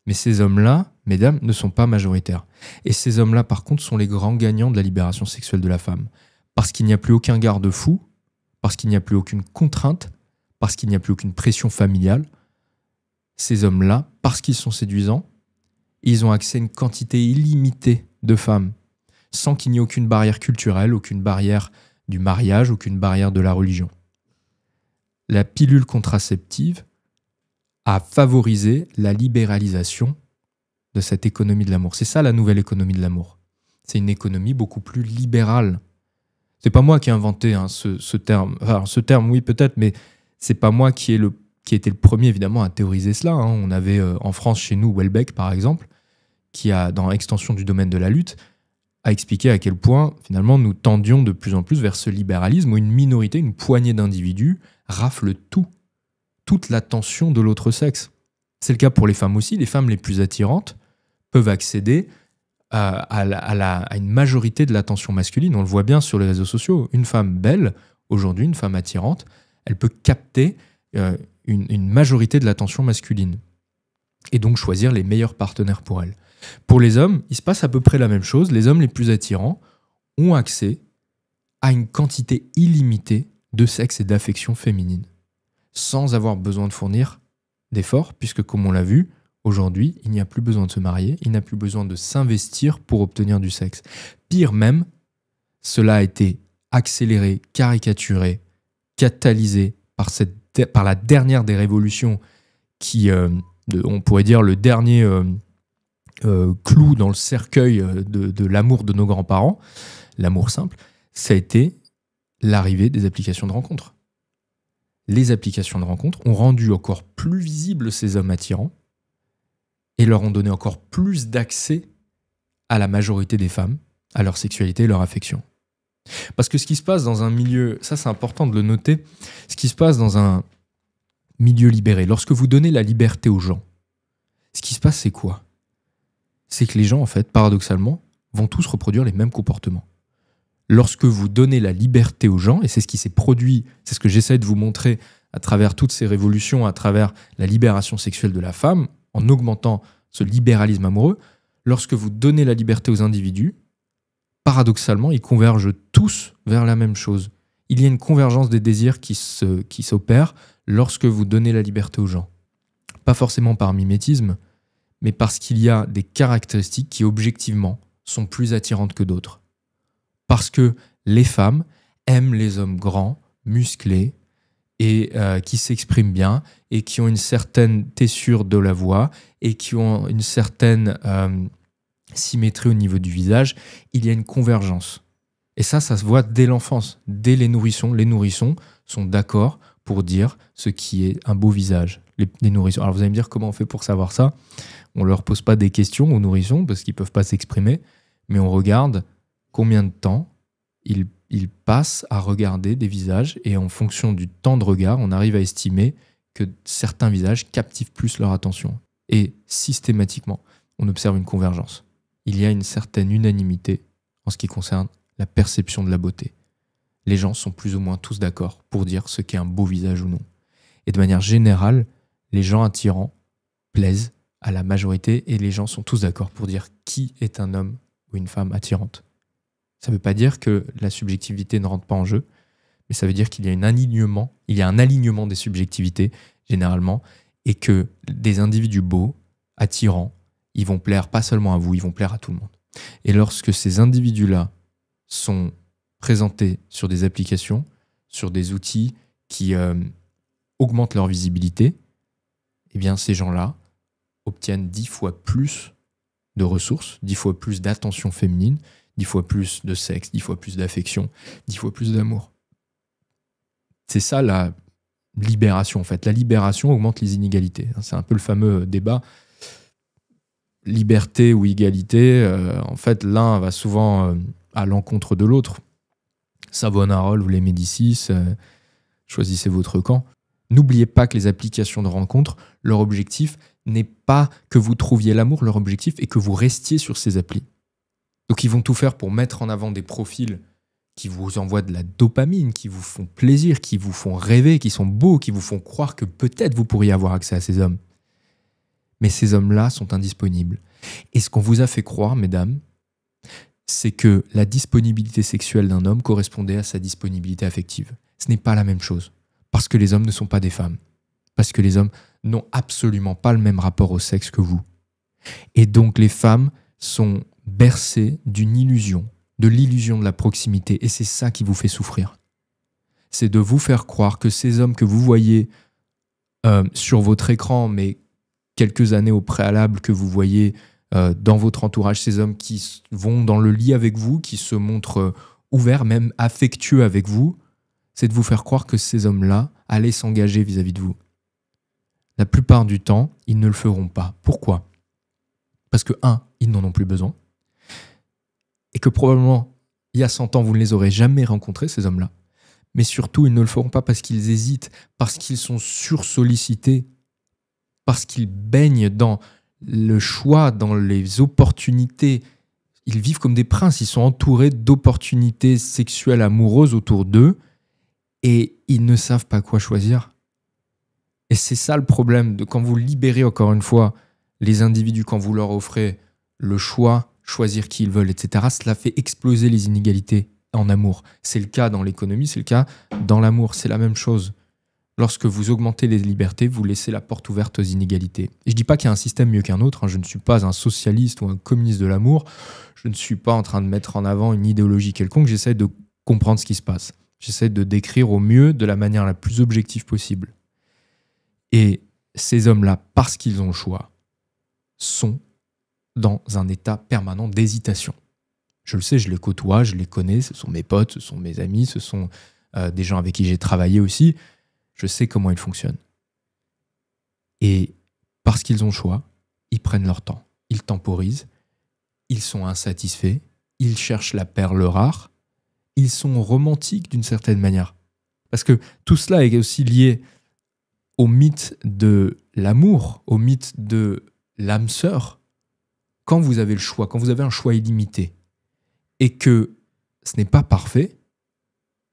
Mais ces hommes-là, mesdames, ne sont pas majoritaires. Et ces hommes-là, par contre, sont les grands gagnants de la libération sexuelle de la femme. Parce qu'il n'y a plus aucun garde-fou, parce qu'il n'y a plus aucune contrainte, parce qu'il n'y a plus aucune pression familiale. Ces hommes-là, parce qu'ils sont séduisants, ils ont accès à une quantité illimitée de femmes, sans qu'il n'y ait aucune barrière culturelle, aucune barrière du mariage, aucune barrière de la religion. La pilule contraceptive a favorisé la libéralisation de cette économie de l'amour. C'est ça la nouvelle économie de l'amour. C'est une économie beaucoup plus libérale. C'est pas moi qui ai inventé ce terme. Enfin, ce terme, oui, peut-être, mais c'est pas moi qui ai été le premier, évidemment, à théoriser cela. On avait en France, chez nous, Houellebecq, par exemple, qui a, dans Extension du domaine de la lutte, a expliqué à quel point, finalement, nous tendions de plus en plus vers ce libéralisme où une minorité, une poignée d'individus rafle toute l'attention de l'autre sexe. C'est le cas pour les femmes aussi. Les femmes les plus attirantes peuvent accéder à une majorité de l'attention masculine. On le voit bien sur les réseaux sociaux. Une femme belle, aujourd'hui, une femme attirante, elle peut capter une majorité de l'attention masculine et donc choisir les meilleurs partenaires pour elle. Pour les hommes, il se passe à peu près la même chose. Les hommes les plus attirants ont accès à une quantité illimitée de sexe et d'affection féminine, sans avoir besoin de fournir d'efforts, puisque comme on l'a vu, aujourd'hui, il n'y a plus besoin de se marier, il n'y a plus besoin de s'investir pour obtenir du sexe. Pire même, cela a été accéléré, caricaturé, catalysé par la dernière des révolutions qui, on pourrait dire, le dernier clou dans le cercueil de l'amour de nos grands-parents, l'amour simple, ça a été l'arrivée des applications de rencontres. Les applications de rencontres ont rendu encore plus visibles ces hommes attirants et leur ont donné encore plus d'accès à la majorité des femmes, à leur sexualité et leur affection. Parce que ce qui se passe dans un milieu, ça c'est important de le noter, ce qui se passe dans un milieu libéré, lorsque vous donnez la liberté aux gens, ce qui se passe c'est quoi ? C'est que les gens, en fait, paradoxalement, vont tous reproduire les mêmes comportements. Lorsque vous donnez la liberté aux gens, et c'est ce qui s'est produit, c'est ce que j'essaie de vous montrer à travers toutes ces révolutions, à travers la libération sexuelle de la femme, en augmentant ce libéralisme amoureux, lorsque vous donnez la liberté aux individus, paradoxalement, ils convergent tous vers la même chose. Il y a une convergence des désirs qui s'opère lorsque vous donnez la liberté aux gens. Pas forcément par mimétisme, mais parce qu'il y a des caractéristiques qui, objectivement, sont plus attirantes que d'autres. Parce que les femmes aiment les hommes grands, musclés, et qui s'expriment bien, et qui ont une certaine tessure de la voix, et qui ont une certaine symétrie au niveau du visage. Il y a une convergence. Et ça se voit dès l'enfance, dès les nourrissons. Les nourrissons sont d'accord pour dire ce qui est un beau visage, les nourrissons. Alors vous allez me dire comment on fait pour savoir ça. On ne leur pose pas des questions aux nourrissons parce qu'ils ne peuvent pas s'exprimer, mais on regarde combien de temps ils passent à regarder des visages et en fonction du temps de regard, on arrive à estimer que certains visages captivent plus leur attention. Et systématiquement, on observe une convergence. Il y a une certaine unanimité en ce qui concerne la perception de la beauté. Les gens sont plus ou moins tous d'accord pour dire ce qu'est un beau visage ou non. Et de manière générale, les gens attirants plaisent à la majorité et les gens sont tous d'accord pour dire qui est un homme ou une femme attirante. Ça ne veut pas dire que la subjectivité ne rentre pas en jeu, mais ça veut dire qu'il y a un alignement des subjectivités, généralement, et que des individus beaux, attirants, ils vont plaire pas seulement à vous, ils vont plaire à tout le monde. Et lorsque ces individus-là sont présentés sur des applications, sur des outils qui augmentent leur visibilité, eh bien ces gens-là obtiennent 10 fois plus de ressources, 10 fois plus d'attention féminine, 10 fois plus de sexe, 10 fois plus d'affection, 10 fois plus d'amour. C'est ça la libération en fait. La libération augmente les inégalités. C'est un peu le fameux débat liberté ou égalité. En fait, l'un va souvent à l'encontre de l'autre. Savonarole ou les Médicis, choisissez votre camp. N'oubliez pas que les applications de rencontres, leur objectif n'est pas que vous trouviez l'amour, leur objectif est que vous restiez sur ces applis. Donc ils vont tout faire pour mettre en avant des profils qui vous envoient de la dopamine, qui vous font plaisir, qui vous font rêver, qui sont beaux, qui vous font croire que peut-être vous pourriez avoir accès à ces hommes. Mais ces hommes-là sont indisponibles. Et ce qu'on vous a fait croire, mesdames, c'est que la disponibilité sexuelle d'un homme correspondait à sa disponibilité affective. Ce n'est pas la même chose. Parce que les hommes ne sont pas des femmes. Parce que les hommes n'ont absolument pas le même rapport au sexe que vous. Et donc les femmes sont bercées d'une illusion, de l'illusion de la proximité. Et c'est ça qui vous fait souffrir. C'est de vous faire croire que ces hommes que vous voyez sur votre écran, mais quelques années au préalable que vous voyez dans votre entourage, ces hommes qui vont dans le lit avec vous, qui se montrent ouverts, même affectueux avec vous, c'est de vous faire croire que ces hommes-là allaient s'engager vis-à-vis de vous. La plupart du temps, ils ne le feront pas. Pourquoi ? Parce que, ils n'en ont plus besoin. Et que probablement, il y a 100 ans, vous ne les aurez jamais rencontrés, ces hommes-là. Mais surtout, ils ne le feront pas parce qu'ils hésitent, parce qu'ils sont sursollicités, parce qu'ils baignent dans le choix, dans les opportunités. Ils vivent comme des princes, ils sont entourés d'opportunités sexuelles amoureuses autour d'eux et ils ne savent pas quoi choisir. Et c'est ça le problème, de quand vous libérez encore une fois les individus, quand vous leur offrez le choix, choisir qui ils veulent, etc., cela fait exploser les inégalités en amour. C'est le cas dans l'économie, c'est le cas dans l'amour, c'est la même chose. Lorsque vous augmentez les libertés, vous laissez la porte ouverte aux inégalités. Et je ne dis pas qu'il y a un système mieux qu'un autre, je ne suis pas un socialiste ou un communiste de l'amour, je ne suis pas en train de mettre en avant une idéologie quelconque, j'essaie de comprendre ce qui se passe. J'essaie de décrire au mieux, de la manière la plus objective possible. Et ces hommes-là, parce qu'ils ont le choix, sont dans un état permanent d'hésitation. Je le sais, je les côtoie, je les connais, ce sont mes potes, ce sont mes amis, ce sont des gens avec qui j'ai travaillé aussi. Je sais comment ils fonctionnent. Et parce qu'ils ont le choix, ils prennent leur temps. Ils temporisent, ils sont insatisfaits, ils cherchent la perle rare, ils sont romantiques d'une certaine manière. Parce que tout cela est aussi lié au mythe de l'amour, au mythe de l'âme sœur. Quand vous avez le choix, quand vous avez un choix illimité, et que ce n'est pas parfait,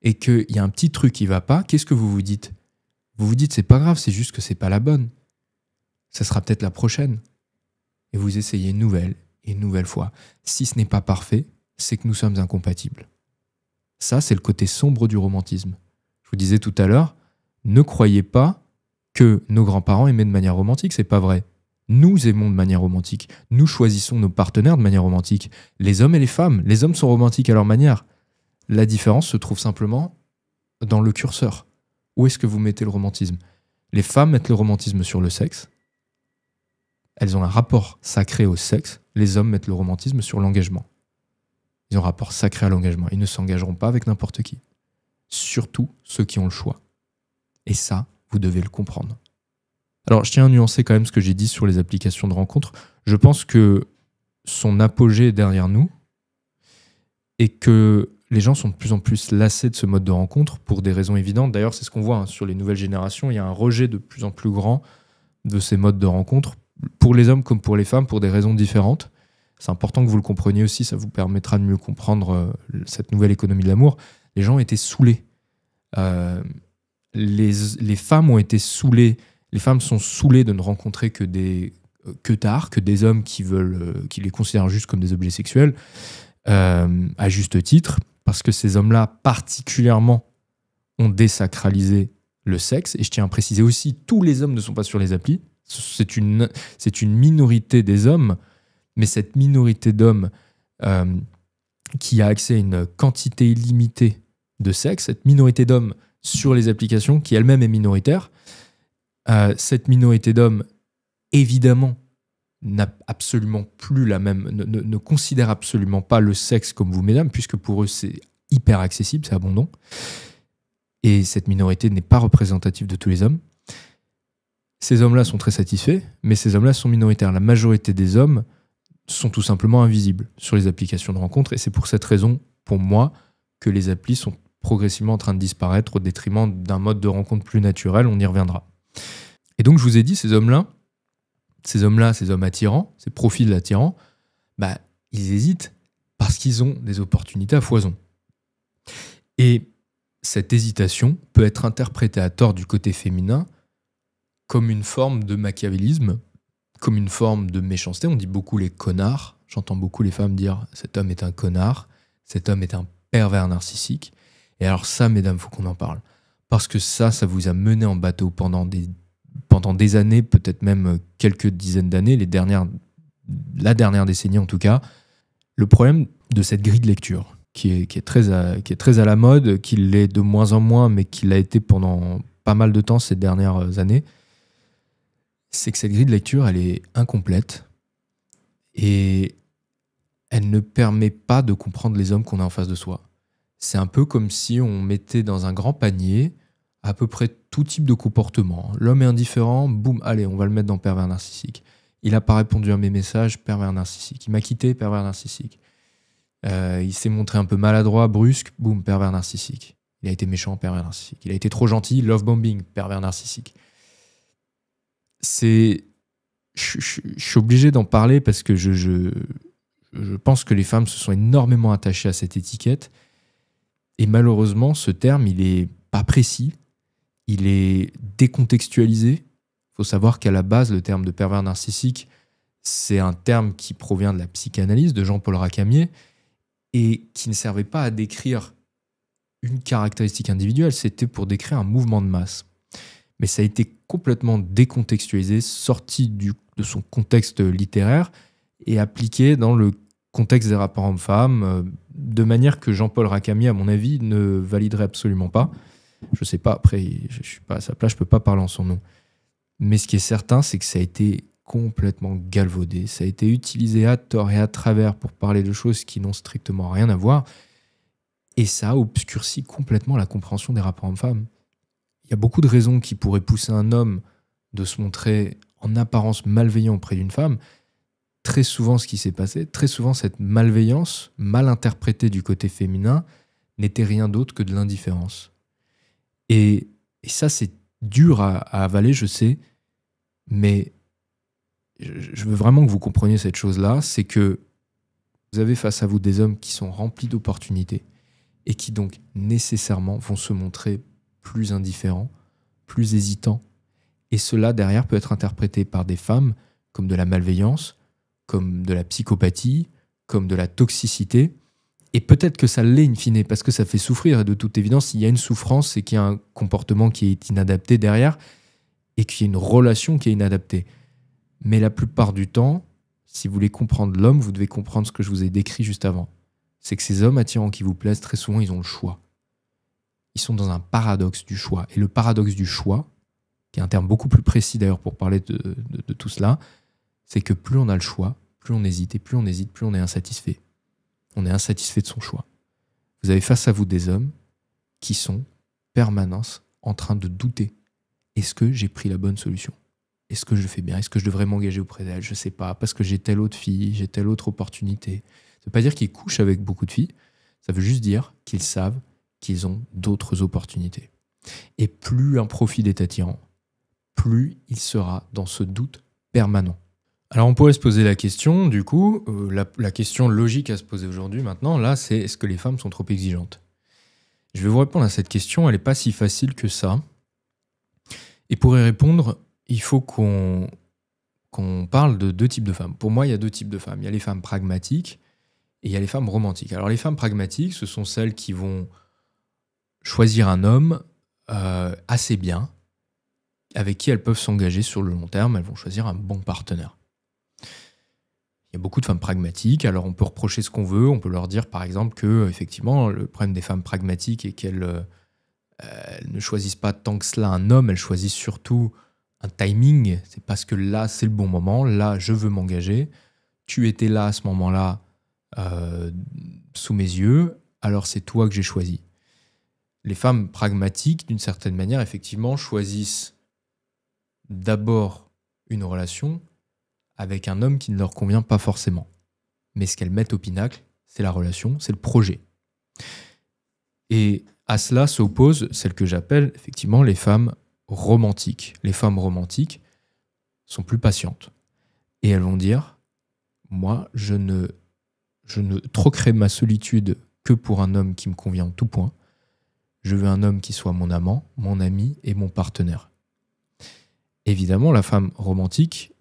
et qu'il y a un petit truc qui ne va pas, qu'est-ce que vous vous dites ? Vous vous dites, c'est pas grave, c'est juste que c'est pas la bonne. Ça sera peut-être la prochaine. Et vous essayez une nouvelle et une nouvelle fois. Si ce n'est pas parfait, c'est que nous sommes incompatibles. Ça, c'est le côté sombre du romantisme. Je vous disais tout à l'heure, ne croyez pas que nos grands-parents aimaient de manière romantique, c'est pas vrai. Nous aimons de manière romantique. Nous choisissons nos partenaires de manière romantique. Les hommes et les femmes. Les hommes sont romantiques à leur manière. La différence se trouve simplement dans le curseur. Où est-ce que vous mettez le romantisme ? Les femmes mettent le romantisme sur le sexe. Elles ont un rapport sacré au sexe. Les hommes mettent le romantisme sur l'engagement. Ils ont un rapport sacré à l'engagement. Ils ne s'engageront pas avec n'importe qui. Surtout ceux qui ont le choix. Et ça, vous devez le comprendre. Alors, je tiens à nuancer quand même ce que j'ai dit sur les applications de rencontres. Je pense que son apogée est derrière nous et que les gens sont de plus en plus lassés de ce mode de rencontre pour des raisons évidentes. D'ailleurs, c'est ce qu'on voit sur les nouvelles générations. Il y a un rejet de plus en plus grand de ces modes de rencontre, pour les hommes comme pour les femmes, pour des raisons différentes. C'est important que vous le compreniez aussi, ça vous permettra de mieux comprendre cette nouvelle économie de l'amour. Les gens étaient saoulés. Les femmes ont été saoulées. Les femmes sont saoulées de ne rencontrer que des hommes qui les considèrent juste comme des objets sexuels, à juste titre, parce que ces hommes-là, particulièrement, ont désacralisé le sexe. Et je tiens à préciser aussi, tous les hommes ne sont pas sur les applis. C'est une minorité des hommes, mais cette minorité d'hommes qui a accès à une quantité illimitée de sexe, cette minorité d'hommes sur les applications, qui elle-même est minoritaire, cette minorité d'hommes, évidemment, n'a absolument plus la même, ne considère absolument pas le sexe comme vous, mesdames, puisque pour eux, c'est hyper accessible, c'est abondant. Et cette minorité n'est pas représentative de tous les hommes. Ces hommes-là sont très satisfaits, mais ces hommes-là sont minoritaires. La majorité des hommes sont tout simplement invisibles sur les applications de rencontres, et c'est pour cette raison, pour moi, que les applis sont progressivement en train de disparaître au détriment d'un mode de rencontre plus naturel. On y reviendra. Et donc, je vous ai dit, ces hommes attirants, ces profils attirants, ils hésitent parce qu'ils ont des opportunités à foison. Et cette hésitation peut être interprétée à tort du côté féminin comme une forme de machiavélisme, comme une forme de méchanceté. On dit beaucoup les connards. J'entends beaucoup les femmes dire « cet homme est un connard, cet homme est un pervers narcissique ». Et alors ça, mesdames, il faut qu'on en parle. Parce que ça vous a mené en bateau pendant des années, peut-être même quelques dizaines d'années, la dernière décennie en tout cas. Le problème de cette grille de lecture, qui est très à la mode, qui l'est de moins en moins, mais qui l'a été pendant pas mal de temps ces dernières années, c'est que cette grille de lecture, elle est incomplète et elle ne permet pas de comprendre les hommes qu'on a en face de soi. C'est un peu comme si on mettait dans un grand panier à peu près tout type de comportement. L'homme est indifférent, boum, allez, on va le mettre dans pervers narcissique. Il n'a pas répondu à mes messages, pervers narcissique. Il m'a quitté, pervers narcissique. Il s'est montré un peu maladroit, brusque, boum, pervers narcissique. Il a été méchant, pervers narcissique. Il a été trop gentil, love bombing, pervers narcissique. Je suis obligé d'en parler parce que je pense que les femmes se sont énormément attachées à cette étiquette. Et malheureusement, ce terme, il est pas précis. Il est décontextualisé. Il faut savoir qu'à la base, le terme de pervers narcissique, c'est un terme qui provient de la psychanalyse de Jean-Paul Racamier et qui ne servait pas à décrire une caractéristique individuelle, c'était pour décrire un mouvement de masse. Mais ça a été complètement décontextualisé, sorti de son contexte littéraire et appliqué dans le contexte des rapports hommes-femmes, de manière que Jean-Paul Racamier, à mon avis, ne validerait absolument pas. Je sais pas, après, je suis pas à sa place, je peux pas parler en son nom. Mais ce qui est certain, c'est que ça a été complètement galvaudé. Ça a été utilisé à tort et à travers pour parler de choses qui n'ont strictement rien à voir. Et ça a obscurci complètement la compréhension des rapports hommes-femmes. Il y a beaucoup de raisons qui pourraient pousser un homme de se montrer en apparence malveillant auprès d'une femme. Très souvent, ce qui s'est passé, très souvent, cette malveillance, mal interprétée du côté féminin, n'était rien d'autre que de l'indifférence. Et ça, c'est dur à avaler, je sais, mais je veux vraiment que vous compreniez cette chose-là, c'est que vous avez face à vous des hommes qui sont remplis d'opportunités et qui donc nécessairement vont se montrer plus indifférents, plus hésitants. Et cela, derrière, peut être interprété par des femmes comme de la malveillance, comme de la psychopathie, comme de la toxicité. Et peut-être que ça l'est in fine, parce que ça fait souffrir. Et de toute évidence, il y a une souffrance, c'est qu'il y a un comportement qui est inadapté derrière et qu'il y a une relation qui est inadaptée. Mais la plupart du temps, si vous voulez comprendre l'homme, vous devez comprendre ce que je vous ai décrit juste avant. C'est que ces hommes attirants qui vous plaisent, très souvent, ils ont le choix. Ils sont dans un paradoxe du choix. Et le paradoxe du choix, qui est un terme beaucoup plus précis d'ailleurs pour parler de tout cela, c'est que plus on a le choix, plus on hésite, et plus on hésite, plus on est insatisfait. On est insatisfait de son choix. Vous avez face à vous des hommes qui sont en train de douter. Est-ce que j'ai pris la bonne solution? Est-ce que je fais bien? Est-ce que je devrais m'engager auprès d'elle? Je ne sais pas, parce que j'ai telle autre fille, j'ai telle autre opportunité. Ça ne veut pas dire qu'ils couchent avec beaucoup de filles, ça veut juste dire qu'ils savent qu'ils ont d'autres opportunités. Et plus un profil est attirant, plus il sera dans ce doute permanent. Alors on pourrait se poser la question, du coup, la question logique à se poser aujourd'hui maintenant, là, c'est est-ce que les femmes sont trop exigeantes? Je vais vous répondre à cette question, elle n'est pas si facile que ça. Et pour y répondre, il faut qu'on parle de deux types de femmes. Pour moi, il y a deux types de femmes. Il y a les femmes pragmatiques et il y a les femmes romantiques. Alors les femmes pragmatiques, ce sont celles qui vont choisir un homme assez bien, avec qui elles peuvent s'engager sur le long terme. Elles vont choisir un bon partenaire. Il y a beaucoup de femmes pragmatiques, alors on peut reprocher ce qu'on veut, on peut leur dire par exemple que effectivement le problème des femmes pragmatiques est qu'elles ne choisissent pas tant que cela un homme, elles choisissent surtout un timing. C'est parce que là c'est le bon moment, là je veux m'engager, tu étais là à ce moment-là sous mes yeux, alors c'est toi que j'ai choisi. Les femmes pragmatiques, d'une certaine manière, effectivement, choisissent d'abord une relation avec un homme qui ne leur convient pas forcément. Mais ce qu'elles mettent au pinacle, c'est la relation, c'est le projet. Et à cela s'opposent celles que j'appelle effectivement les femmes romantiques. Les femmes romantiques sont plus patientes. Et elles vont dire, moi, je ne troquerai ma solitude que pour un homme qui me convient en tout point. Je veux un homme qui soit mon amant, mon ami et mon partenaire. Évidemment, la femme romantique,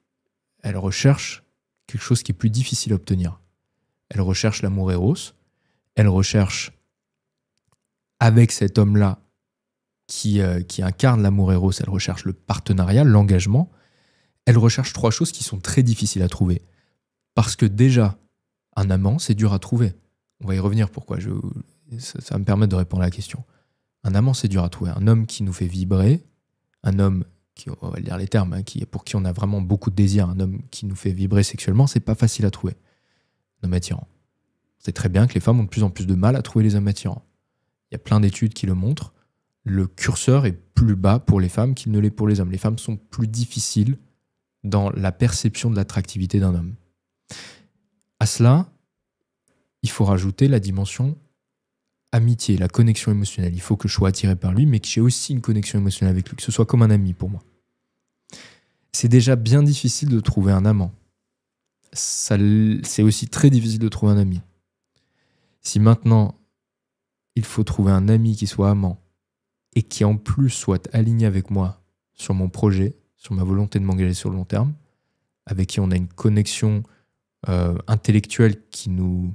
elle recherche quelque chose qui est plus difficile à obtenir. Elle recherche l'amour éros, elle recherche, avec cet homme-là qui incarne l'amour éros, elle recherche le partenariat, l'engagement. Elle recherche trois choses qui sont très difficiles à trouver. Parce que déjà, un amant, c'est dur à trouver. On va y revenir pourquoi. Ça va me permettre de répondre à la question. Un amant, c'est dur à trouver. Un homme qui nous fait vibrer, un homme qui, on va dire les termes, hein, pour qui on a vraiment beaucoup de désir, un homme qui nous fait vibrer sexuellement, c'est pas facile à trouver. Un homme attirant. C'est très bien que les femmes ont de plus en plus de mal à trouver les hommes attirants. Il y a plein d'études qui le montrent. Le curseur est plus bas pour les femmes qu'il ne l'est pour les hommes. Les femmes sont plus difficiles dans la perception de l'attractivité d'un homme. À cela, il faut rajouter la dimension amitié, la connexion émotionnelle. Il faut que je sois attiré par lui, mais que j'ai aussi une connexion émotionnelle avec lui, que ce soit comme un ami pour moi. C'est déjà bien difficile de trouver un amant. C'est aussi très difficile de trouver un ami. Si maintenant, il faut trouver un ami qui soit amant et qui en plus soit aligné avec moi sur mon projet, sur ma volonté de m'engager sur le long terme, avec qui on a une connexion intellectuelle qui nous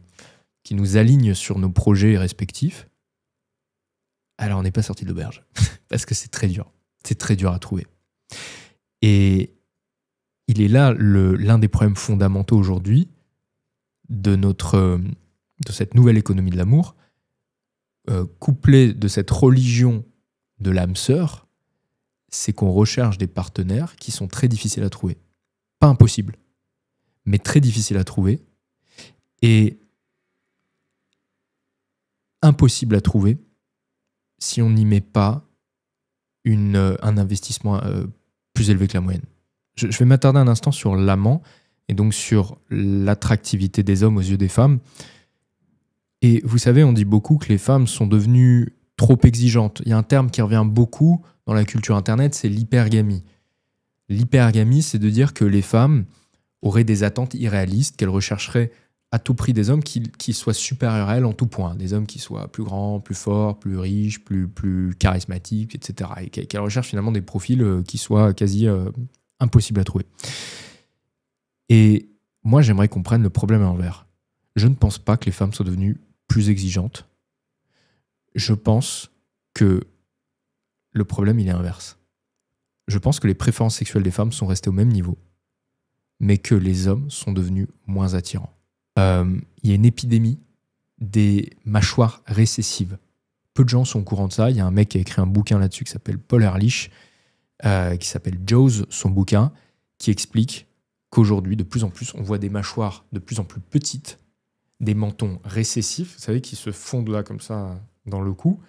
aligne sur nos projets respectifs, alors on n'est pas sorti de l'auberge. Parce que c'est très dur. C'est très dur à trouver. Et il est là l'un des problèmes fondamentaux aujourd'hui de cette nouvelle économie de l'amour, couplée de cette religion de l'âme sœur, c'est qu'on recherche des partenaires qui sont très difficiles à trouver. Pas impossible, mais très difficiles à trouver. Et impossible à trouver si on n'y met pas un investissement plus élevé que la moyenne. Je vais m'attarder un instant sur l'amant et donc sur l'attractivité des hommes aux yeux des femmes. Et vous savez, on dit beaucoup que les femmes sont devenues trop exigeantes. Il y a un terme qui revient beaucoup dans la culture internet, c'est l'hypergamie. L'hypergamie, c'est de dire que les femmes auraient des attentes irréalistes, qu'elles rechercheraient à tout prix des hommes qui soient supérieurs à elles en tout point. Des hommes qui soient plus grands, plus forts, plus riches, plus charismatiques, etc. Et qu'elles recherchent finalement des profils qui soient quasi impossibles à trouver. Et moi, j'aimerais qu'on prenne le problème à l'envers. Je ne pense pas que les femmes soient devenues plus exigeantes. Je pense que le problème, il est inverse. Je pense que les préférences sexuelles des femmes sont restées au même niveau, mais que les hommes sont devenus moins attirants. Il y a une épidémie des mâchoires récessives. Peu de gens sont au courant de ça. Il y a un mec qui a écrit un bouquin là-dessus qui s'appelle Paul Ehrlich, qui s'appelle Jaws, son bouquin, qui explique qu'aujourd'hui, de plus en plus, on voit des mâchoires de plus en plus petites, des mentons récessifs, vous savez, qui se fondent là comme ça dans le cou,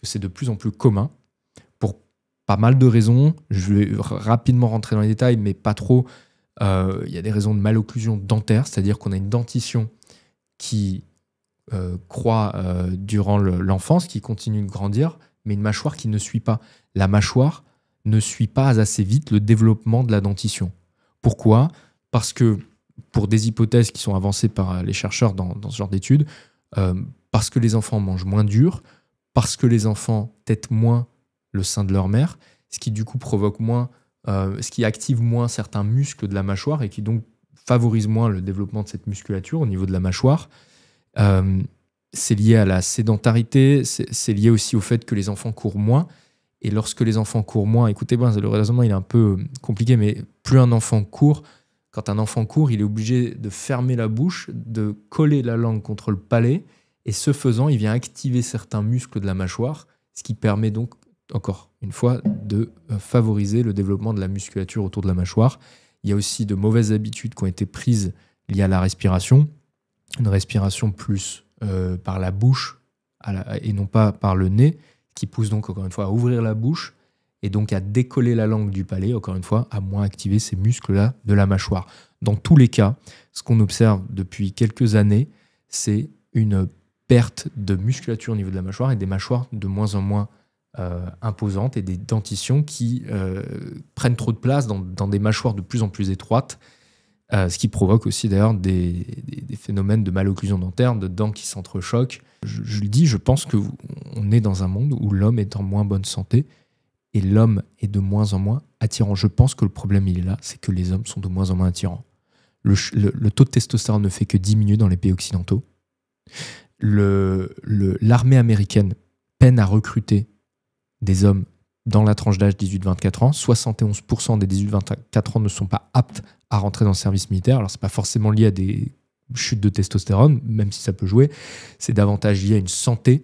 que c'est de plus en plus commun. pas mal de raisons. Je vais rapidement rentrer dans les détails, mais pas trop. Il y a des raisons de malocclusion dentaire, c'est-à-dire qu'on a une dentition qui croît durant l'enfance, qui continue de grandir, mais une mâchoire qui ne suit pas. La mâchoire ne suit pas assez vite le développement de la dentition. Pourquoi ? Parce que, pour des hypothèses qui sont avancées par les chercheurs dans ce genre d'études, parce que les enfants mangent moins dur, parce que les enfants tètent moins le sein de leur mère, ce qui du coup provoque moins, ce qui active moins certains muscles de la mâchoire et qui donc favorise moins le développement de cette musculature au niveau de la mâchoire. C'est lié à la sédentarité, c'est lié aussi au fait que les enfants courent moins. Et lorsque les enfants courent moins, écoutez bien, le raisonnement il est un peu compliqué, mais plus un enfant court, quand un enfant court, il est obligé de fermer la bouche, de coller la langue contre le palais, et ce faisant, il vient activer certains muscles de la mâchoire, ce qui permet donc, encore une fois, de favoriser le développement de la musculature autour de la mâchoire. Il y a aussi de mauvaises habitudes qui ont été prises liées à la respiration, une respiration plus par la bouche et non pas par le nez, qui pousse donc encore une fois à ouvrir la bouche et donc à décoller la langue du palais, encore une fois, à moins activer ces muscles-là de la mâchoire. Dans tous les cas, ce qu'on observe depuis quelques années, c'est une perte de musculature au niveau de la mâchoire et des mâchoires de moins en moins imposantes et des dentitions qui prennent trop de place dans des mâchoires de plus en plus étroites, ce qui provoque aussi d'ailleurs des phénomènes de malocclusion dentaire, de dents qui s'entrechoquent. Je le dis, je pense qu'on est dans un monde où l'homme est en moins bonne santé et l'homme est de moins en moins attirant. Je pense que le problème, il est là, c'est que les hommes sont de moins en moins attirants. Le taux de testostérone ne fait que diminuer dans les pays occidentaux. L'armée américaine peine à recruter des hommes dans la tranche d'âge 18-24 ans. 71% des 18-24 ans ne sont pas aptes à rentrer dans le service militaire. Alors, ce n'est pas forcément lié à des chutes de testostérone, même si ça peut jouer. C'est davantage lié à une santé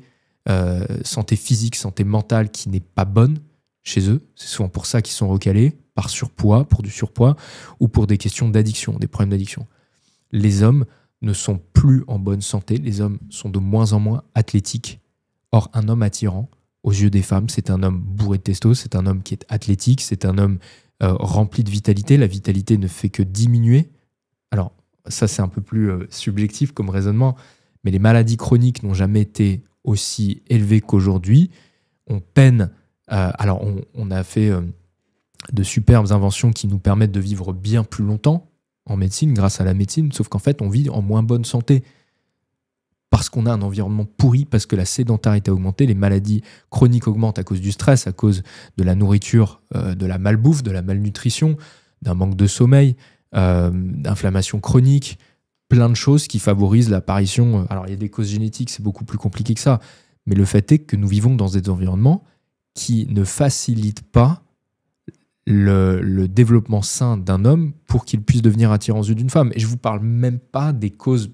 physique, santé mentale qui n'est pas bonne chez eux. C'est souvent pour ça qu'ils sont recalés, par surpoids, pour du surpoids, ou pour des questions d'addiction, des problèmes d'addiction. Les hommes ne sont plus en bonne santé. Les hommes sont de moins en moins athlétiques. Or, un homme attirant, aux yeux des femmes, c'est un homme bourré de testo, c'est un homme qui est athlétique, c'est un homme rempli de vitalité. La vitalité ne fait que diminuer. Alors, ça, c'est un peu plus subjectif comme raisonnement, mais les maladies chroniques n'ont jamais été aussi élevées qu'aujourd'hui. On peine... on a fait de superbes inventions qui nous permettent de vivre bien plus longtemps en médecine, grâce à la médecine, sauf qu'en fait, on vit en moins bonne santé. Parce qu'on a un environnement pourri, parce que la sédentarité a augmenté, les maladies chroniques augmentent à cause du stress, à cause de la nourriture, de la malbouffe, de la malnutrition, d'un manque de sommeil, d'inflammation chronique, plein de choses qui favorisent l'apparition. Alors, il y a des causes génétiques, c'est beaucoup plus compliqué que ça, mais le fait est que nous vivons dans des environnements qui ne facilitent pas le développement sain d'un homme pour qu'il puisse devenir attirant aux yeux d'une femme. Et je ne vous parle même pas des causes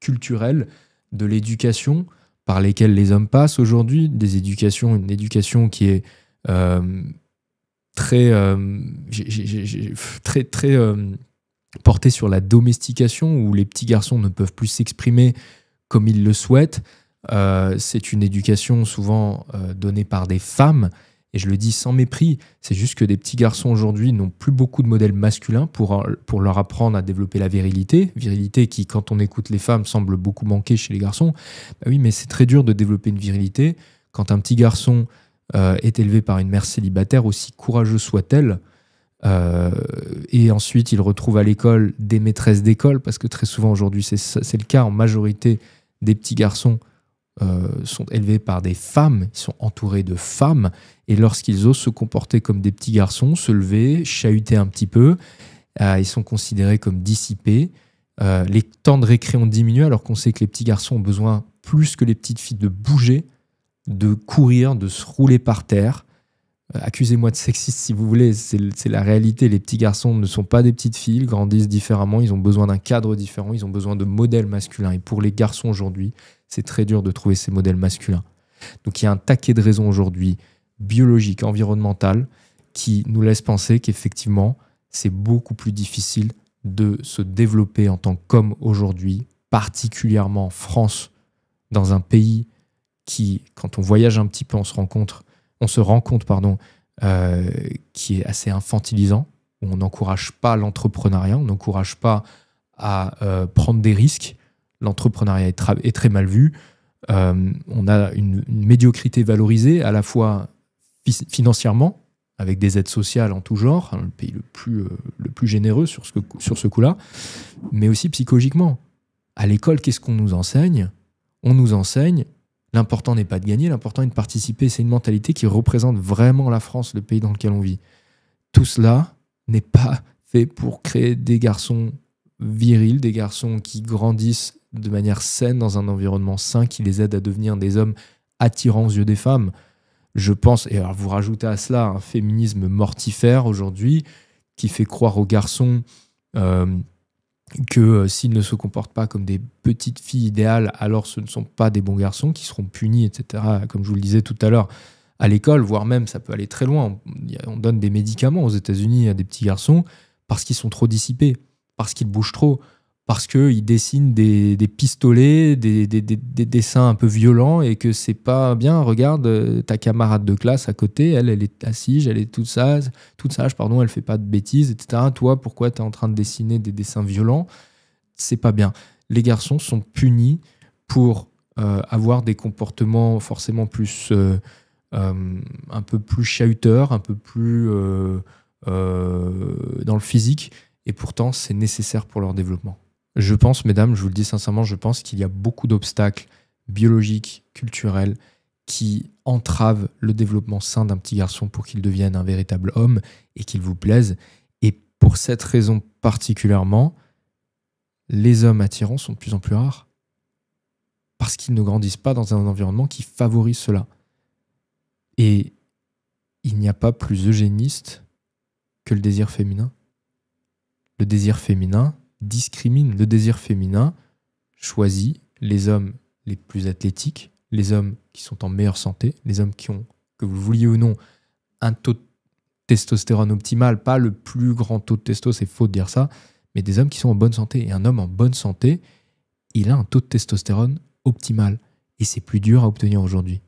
culturelles de l'éducation par lesquelles les hommes passent aujourd'hui, une éducation qui est très portée sur la domestication, où les petits garçons ne peuvent plus s'exprimer comme ils le souhaitent. C'est une éducation souvent donnée par des femmes, et je le dis sans mépris, c'est juste que des petits garçons aujourd'hui n'ont plus beaucoup de modèles masculins pour leur apprendre à développer la virilité qui, quand on écoute les femmes, semble beaucoup manquer chez les garçons. Bah oui, mais c'est très dur de développer une virilité quand un petit garçon est élevé par une mère célibataire, aussi courageuse soit-elle, et ensuite il retrouve à l'école des maîtresses d'école, parce que très souvent aujourd'hui c'est le cas, en majorité des petits garçons sont élevés par des femmes, ils sont entourés de femmes, et lorsqu'ils osent se comporter comme des petits garçons, se lever, chahuter un petit peu, ils sont considérés comme dissipés. Les temps de récré ont diminué, alors qu'on sait que les petits garçons ont besoin, plus que les petites filles, de bouger, de courir, de se rouler par terre. Accusez-moi de sexiste si vous voulez, c'est la réalité. Les petits garçons ne sont pas des petites filles, ils grandissent différemment, ils ont besoin d'un cadre différent, ils ont besoin de modèles masculins. Et pour les garçons aujourd'hui, c'est très dur de trouver ces modèles masculins. Donc il y a un taquet de raisons aujourd'hui, biologiques, environnementales, qui nous laissent penser qu'effectivement, c'est beaucoup plus difficile de se développer en tant qu'homme aujourd'hui, particulièrement en France, dans un pays qui, quand on voyage un petit peu, on se rend compte qui est assez infantilisant, où on n'encourage pas l'entrepreneuriat, on n'encourage pas à prendre des risques. L'entrepreneuriat est très mal vu. On a une médiocrité valorisée, à la fois financièrement, avec des aides sociales en tout genre, le pays le plus généreux sur ce coup-là, mais aussi psychologiquement. À l'école, qu'est-ce qu'on nous enseigne ? On nous enseigne, l'important n'est pas de gagner, l'important est de participer. C'est une mentalité qui représente vraiment la France, le pays dans lequel on vit. Tout cela n'est pas fait pour créer des garçons virils, des garçons qui grandissent de manière saine dans un environnement sain, qui les aide à devenir des hommes attirants aux yeux des femmes. Je pense, et alors vous rajoutez à cela un féminisme mortifère aujourd'hui, qui fait croire aux garçons que s'ils ne se comportent pas comme des petites filles idéales, alors ce ne sont pas des bons garçons, qui seront punis, etc. Comme je vous le disais tout à l'heure, à l'école, voire même ça peut aller très loin. On donne des médicaments aux États-Unis à des petits garçons parce qu'ils sont trop dissipés, parce qu'ils bougent trop, parce qu'ils dessinent des pistolets, des dessins un peu violents, et que c'est pas bien. Regarde, ta camarade de classe à côté, elle est assise, elle est toute sage, elle fait pas de bêtises, etc. Toi, pourquoi tu es en train de dessiner des dessins violents ? C'est pas bien. Les garçons sont punis pour avoir des comportements forcément plus un peu plus chahuteurs, un peu plus dans le physique, et pourtant c'est nécessaire pour leur développement. Je pense, mesdames, je vous le dis sincèrement, je pense qu'il y a beaucoup d'obstacles biologiques, culturels, qui entravent le développement sain d'un petit garçon pour qu'il devienne un véritable homme et qu'il vous plaise. Et pour cette raison particulièrement, les hommes attirants sont de plus en plus rares. Parce qu'ils ne grandissent pas dans un environnement qui favorise cela. Et il n'y a pas plus eugéniste que le désir féminin. Le désir féminin discrimine. Le désir féminin choisit les hommes les plus athlétiques, les hommes qui sont en meilleure santé, les hommes qui ont, que vous le vouliez ou non, un taux de testostérone optimal, pas le plus grand taux de testo, c'est faux de dire ça, mais des hommes qui sont en bonne santé. Et un homme en bonne santé, il a un taux de testostérone optimal. Et c'est plus dur à obtenir aujourd'hui.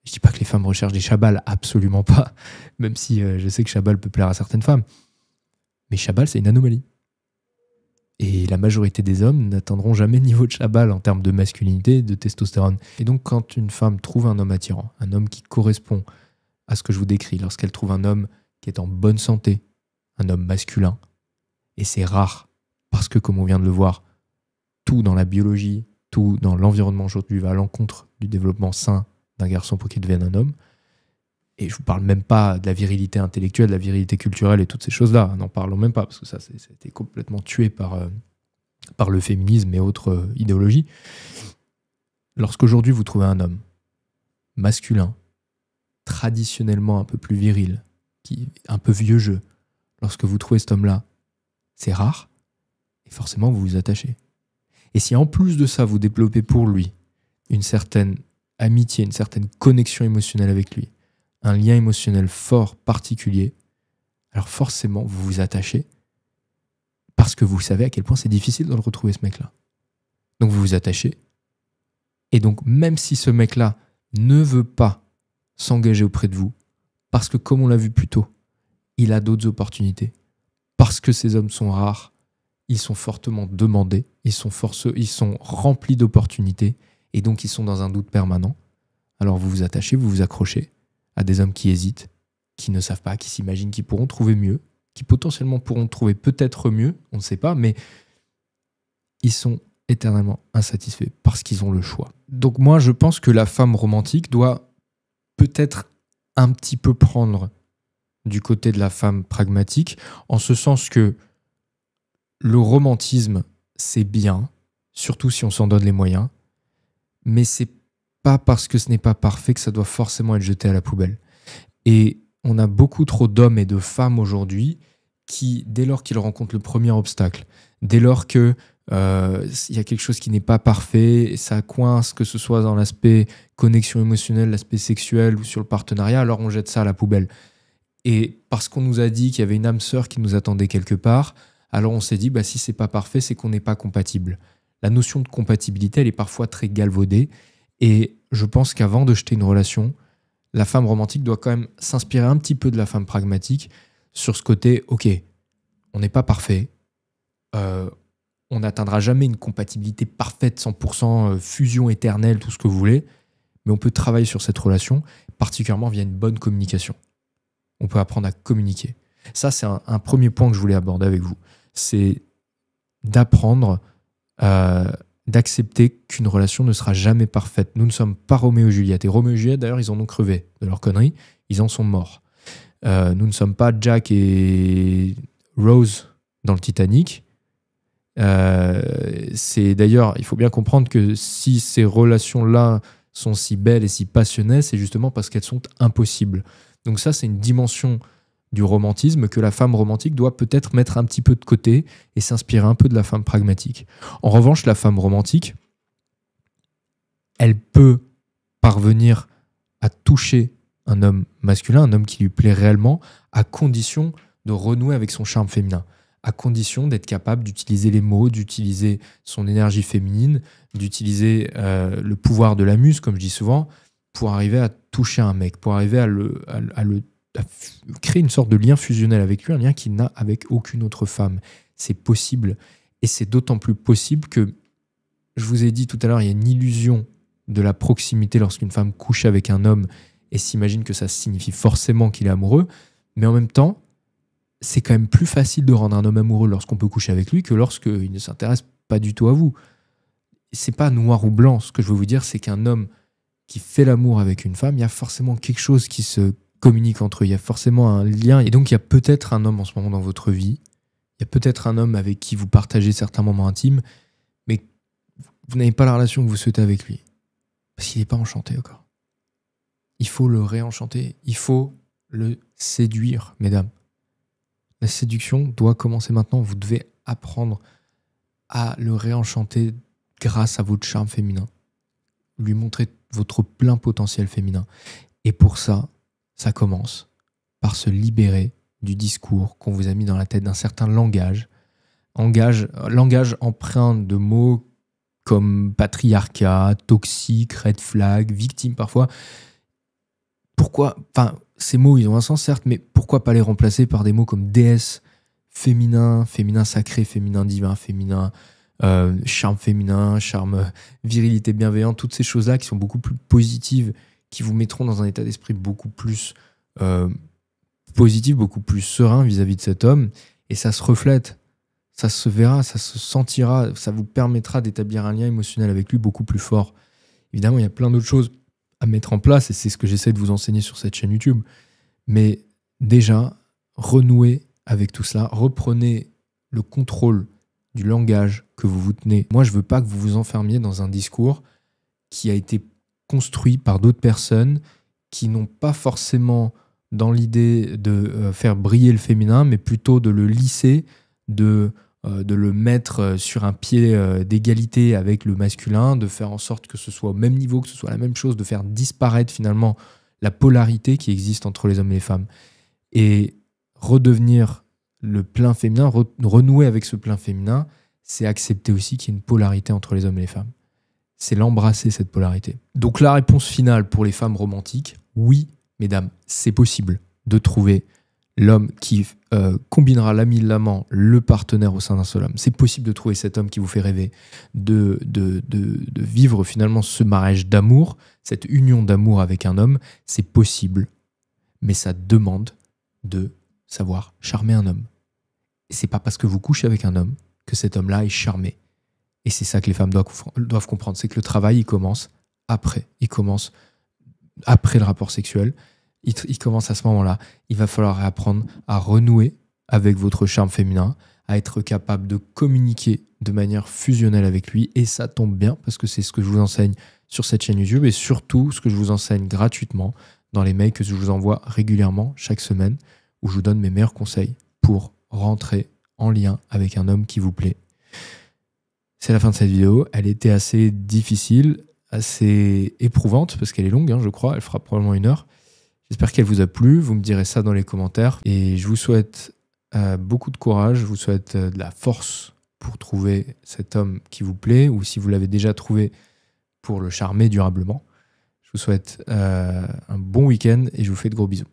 Je ne dis pas que les femmes recherchent des Chabal, absolument pas, même si je sais que Chabal peut plaire à certaines femmes. Mais Chabal, c'est une anomalie. Et la majorité des hommes n'atteindront jamais le niveau de Chabal en termes de masculinité, de testostérone. Et donc, quand une femme trouve un homme attirant, un homme qui correspond à ce que je vous décris, lorsqu'elle trouve un homme qui est en bonne santé, un homme masculin, et c'est rare, parce que, comme on vient de le voir, tout dans la biologie, tout dans l'environnement aujourd'hui va à l'encontre du développement sain d'un garçon pour qu'il devienne un homme. Et je ne vous parle même pas de la virilité intellectuelle, de la virilité culturelle et toutes ces choses-là. N'en parlons même pas, parce que ça a été complètement tué par le féminisme et autres idéologies. Lorsqu'aujourd'hui vous trouvez un homme masculin, traditionnellement un peu plus viril, un peu vieux jeu, lorsque vous trouvez cet homme-là, c'est rare, et forcément vous vous attachez. Et si en plus de ça vous développez pour lui une certaine amitié, une certaine connexion émotionnelle avec lui, un lien émotionnel fort, particulier, alors forcément, vous vous attachez parce que vous savez à quel point c'est difficile de le retrouver, ce mec-là. Donc vous vous attachez. Et donc, même si ce mec-là ne veut pas s'engager auprès de vous, parce que, comme on l'a vu plus tôt, il a d'autres opportunités, parce que ces hommes sont rares, ils sont fortement demandés, ils sont remplis d'opportunités, et donc ils sont dans un doute permanent, alors vous vous attachez, vous vous accrochez à des hommes qui hésitent, qui ne savent pas, qui s'imaginent qu'ils pourront trouver mieux, qui potentiellement pourront trouver peut-être mieux, on ne sait pas, mais ils sont éternellement insatisfaits parce qu'ils ont le choix. Donc moi, je pense que la femme romantique doit peut-être un petit peu prendre du côté de la femme pragmatique, en ce sens que le romantisme, c'est bien, surtout si on s'en donne les moyens, mais c'est pas parce que ce n'est pas parfait que ça doit forcément être jeté à la poubelle. Et on a beaucoup trop d'hommes et de femmes aujourd'hui qui, dès lors qu'ils rencontrent le premier obstacle, dès lors qu'il y a quelque chose qui n'est pas parfait, ça coince, que ce soit dans l'aspect connexion émotionnelle, l'aspect sexuel ou sur le partenariat, alors on jette ça à la poubelle. Et parce qu'on nous a dit qu'il y avait une âme sœur qui nous attendait quelque part, alors on s'est dit, si c'est pas parfait, c'est qu'on n'est pas compatible. La notion de compatibilité, elle est parfois très galvaudée. Et je pense qu'avant de jeter une relation, la femme romantique doit quand même s'inspirer un petit peu de la femme pragmatique sur ce côté, ok, on n'est pas parfait, on n'atteindra jamais une compatibilité parfaite, 100% fusion éternelle, tout ce que vous voulez, mais on peut travailler sur cette relation, particulièrement via une bonne communication. On peut apprendre à communiquer. Ça, c'est un premier point que je voulais aborder avec vous. C'est d'apprendre, d'accepter qu'une relation ne sera jamais parfaite. Nous ne sommes pas Roméo et Juliette. Et Roméo et Juliette, d'ailleurs, ils en ont crevé de leur connerie. Ils en sont morts. Nous ne sommes pas Jack et Rose dans le Titanic. C'est d'ailleurs, il faut bien comprendre que si ces relations-là sont si belles et si passionnées, c'est justement parce qu'elles sont impossibles. Donc ça, c'est une dimension du romantisme que la femme romantique doit peut-être mettre un petit peu de côté et s'inspirer un peu de la femme pragmatique. En revanche, la femme romantique, elle peut parvenir à toucher un homme masculin, un homme qui lui plaît réellement, à condition de renouer avec son charme féminin, à condition d'être capable d'utiliser les mots, d'utiliser son énergie féminine, d'utiliser le pouvoir de la muse, comme je dis souvent, pour arriver à toucher un mec, pour arriver à créer une sorte de lien fusionnel avec lui, un lien qu'il n'a avec aucune autre femme. C'est possible. Et c'est d'autant plus possible que, je vous ai dit tout à l'heure, il y a une illusion de la proximité lorsqu'une femme couche avec un homme et s'imagine que ça signifie forcément qu'il est amoureux. Mais en même temps, c'est quand même plus facile de rendre un homme amoureux lorsqu'on peut coucher avec lui que lorsqu'il ne s'intéresse pas du tout à vous. C'est pas noir ou blanc. Ce que je veux vous dire, c'est qu'un homme qui fait l'amour avec une femme, il y a forcément quelque chose qui se communique entre eux. Il y a forcément un lien. Et donc, il y a peut-être un homme en ce moment dans votre vie. Il y a peut-être un homme avec qui vous partagez certains moments intimes, mais vous n'avez pas la relation que vous souhaitez avec lui. Parce qu'il n'est pas enchanté encore. Il faut le réenchanter. Il faut le séduire, mesdames. La séduction doit commencer maintenant. Vous devez apprendre à le réenchanter grâce à votre charme féminin. Lui montrer votre plein potentiel féminin. Et pour ça, ça commence par se libérer du discours qu'on vous a mis dans la tête, d'un certain langage empreint de mots comme patriarcat, toxique, red flag, victime parfois. Pourquoi, ces mots, ils ont un sens certes, mais pourquoi pas les remplacer par des mots comme déesse, féminin, féminin sacré, féminin divin, féminin, charme féminin, charme virilité bienveillante, toutes ces choses-là qui sont beaucoup plus positives, qui vous mettront dans un état d'esprit beaucoup plus positif, beaucoup plus serein vis-à-vis de cet homme. Et ça se reflète, ça se verra, ça se sentira, ça vous permettra d'établir un lien émotionnel avec lui beaucoup plus fort. Évidemment, il y a plein d'autres choses à mettre en place et c'est ce que j'essaie de vous enseigner sur cette chaîne YouTube. Mais déjà, renouez avec tout cela, reprenez le contrôle du langage que vous vous tenez. Moi, je veux pas que vous vous enfermiez dans un discours qui a été construit par d'autres personnes qui n'ont pas forcément dans l'idée de faire briller le féminin, mais plutôt de le lisser, de le mettre sur un pied d'égalité avec le masculin, de faire en sorte que ce soit au même niveau, que ce soit la même chose, de faire disparaître finalement la polarité qui existe entre les hommes et les femmes. Et redevenir le plein féminin, renouer avec ce plein féminin, c'est accepter aussi qu'il y a une polarité entre les hommes et les femmes. C'est l'embrasser, cette polarité. Donc la réponse finale pour les femmes romantiques, oui, mesdames, c'est possible de trouver l'homme qui combinera l'ami, l'amant, le partenaire au sein d'un seul homme. C'est possible de trouver cet homme qui vous fait rêver, de vivre finalement ce mariage d'amour, cette union d'amour avec un homme. C'est possible, mais ça demande de savoir charmer un homme. Et c'est pas parce que vous couchez avec un homme que cet homme-là est charmé. Et c'est ça que les femmes doivent comprendre, c'est que le travail, il commence après. Il commence après le rapport sexuel. Il commence à ce moment-là. Il va falloir apprendre à renouer avec votre charme féminin, à être capable de communiquer de manière fusionnelle avec lui. Et ça tombe bien, parce que c'est ce que je vous enseigne sur cette chaîne YouTube et surtout ce que je vous enseigne gratuitement dans les mails que je vous envoie régulièrement chaque semaine, où je vous donne mes meilleurs conseils pour rentrer en lien avec un homme qui vous plaît. C'est la fin de cette vidéo. Elle était assez difficile, assez éprouvante, parce qu'elle est longue, je crois. Elle fera probablement 1 heure. J'espère qu'elle vous a plu. Vous me direz ça dans les commentaires. Et je vous souhaite beaucoup de courage. Je vous souhaite de la force pour trouver cet homme qui vous plaît, ou si vous l'avez déjà trouvé, pour le charmer durablement. Je vous souhaite un bon week-end et je vous fais de gros bisous.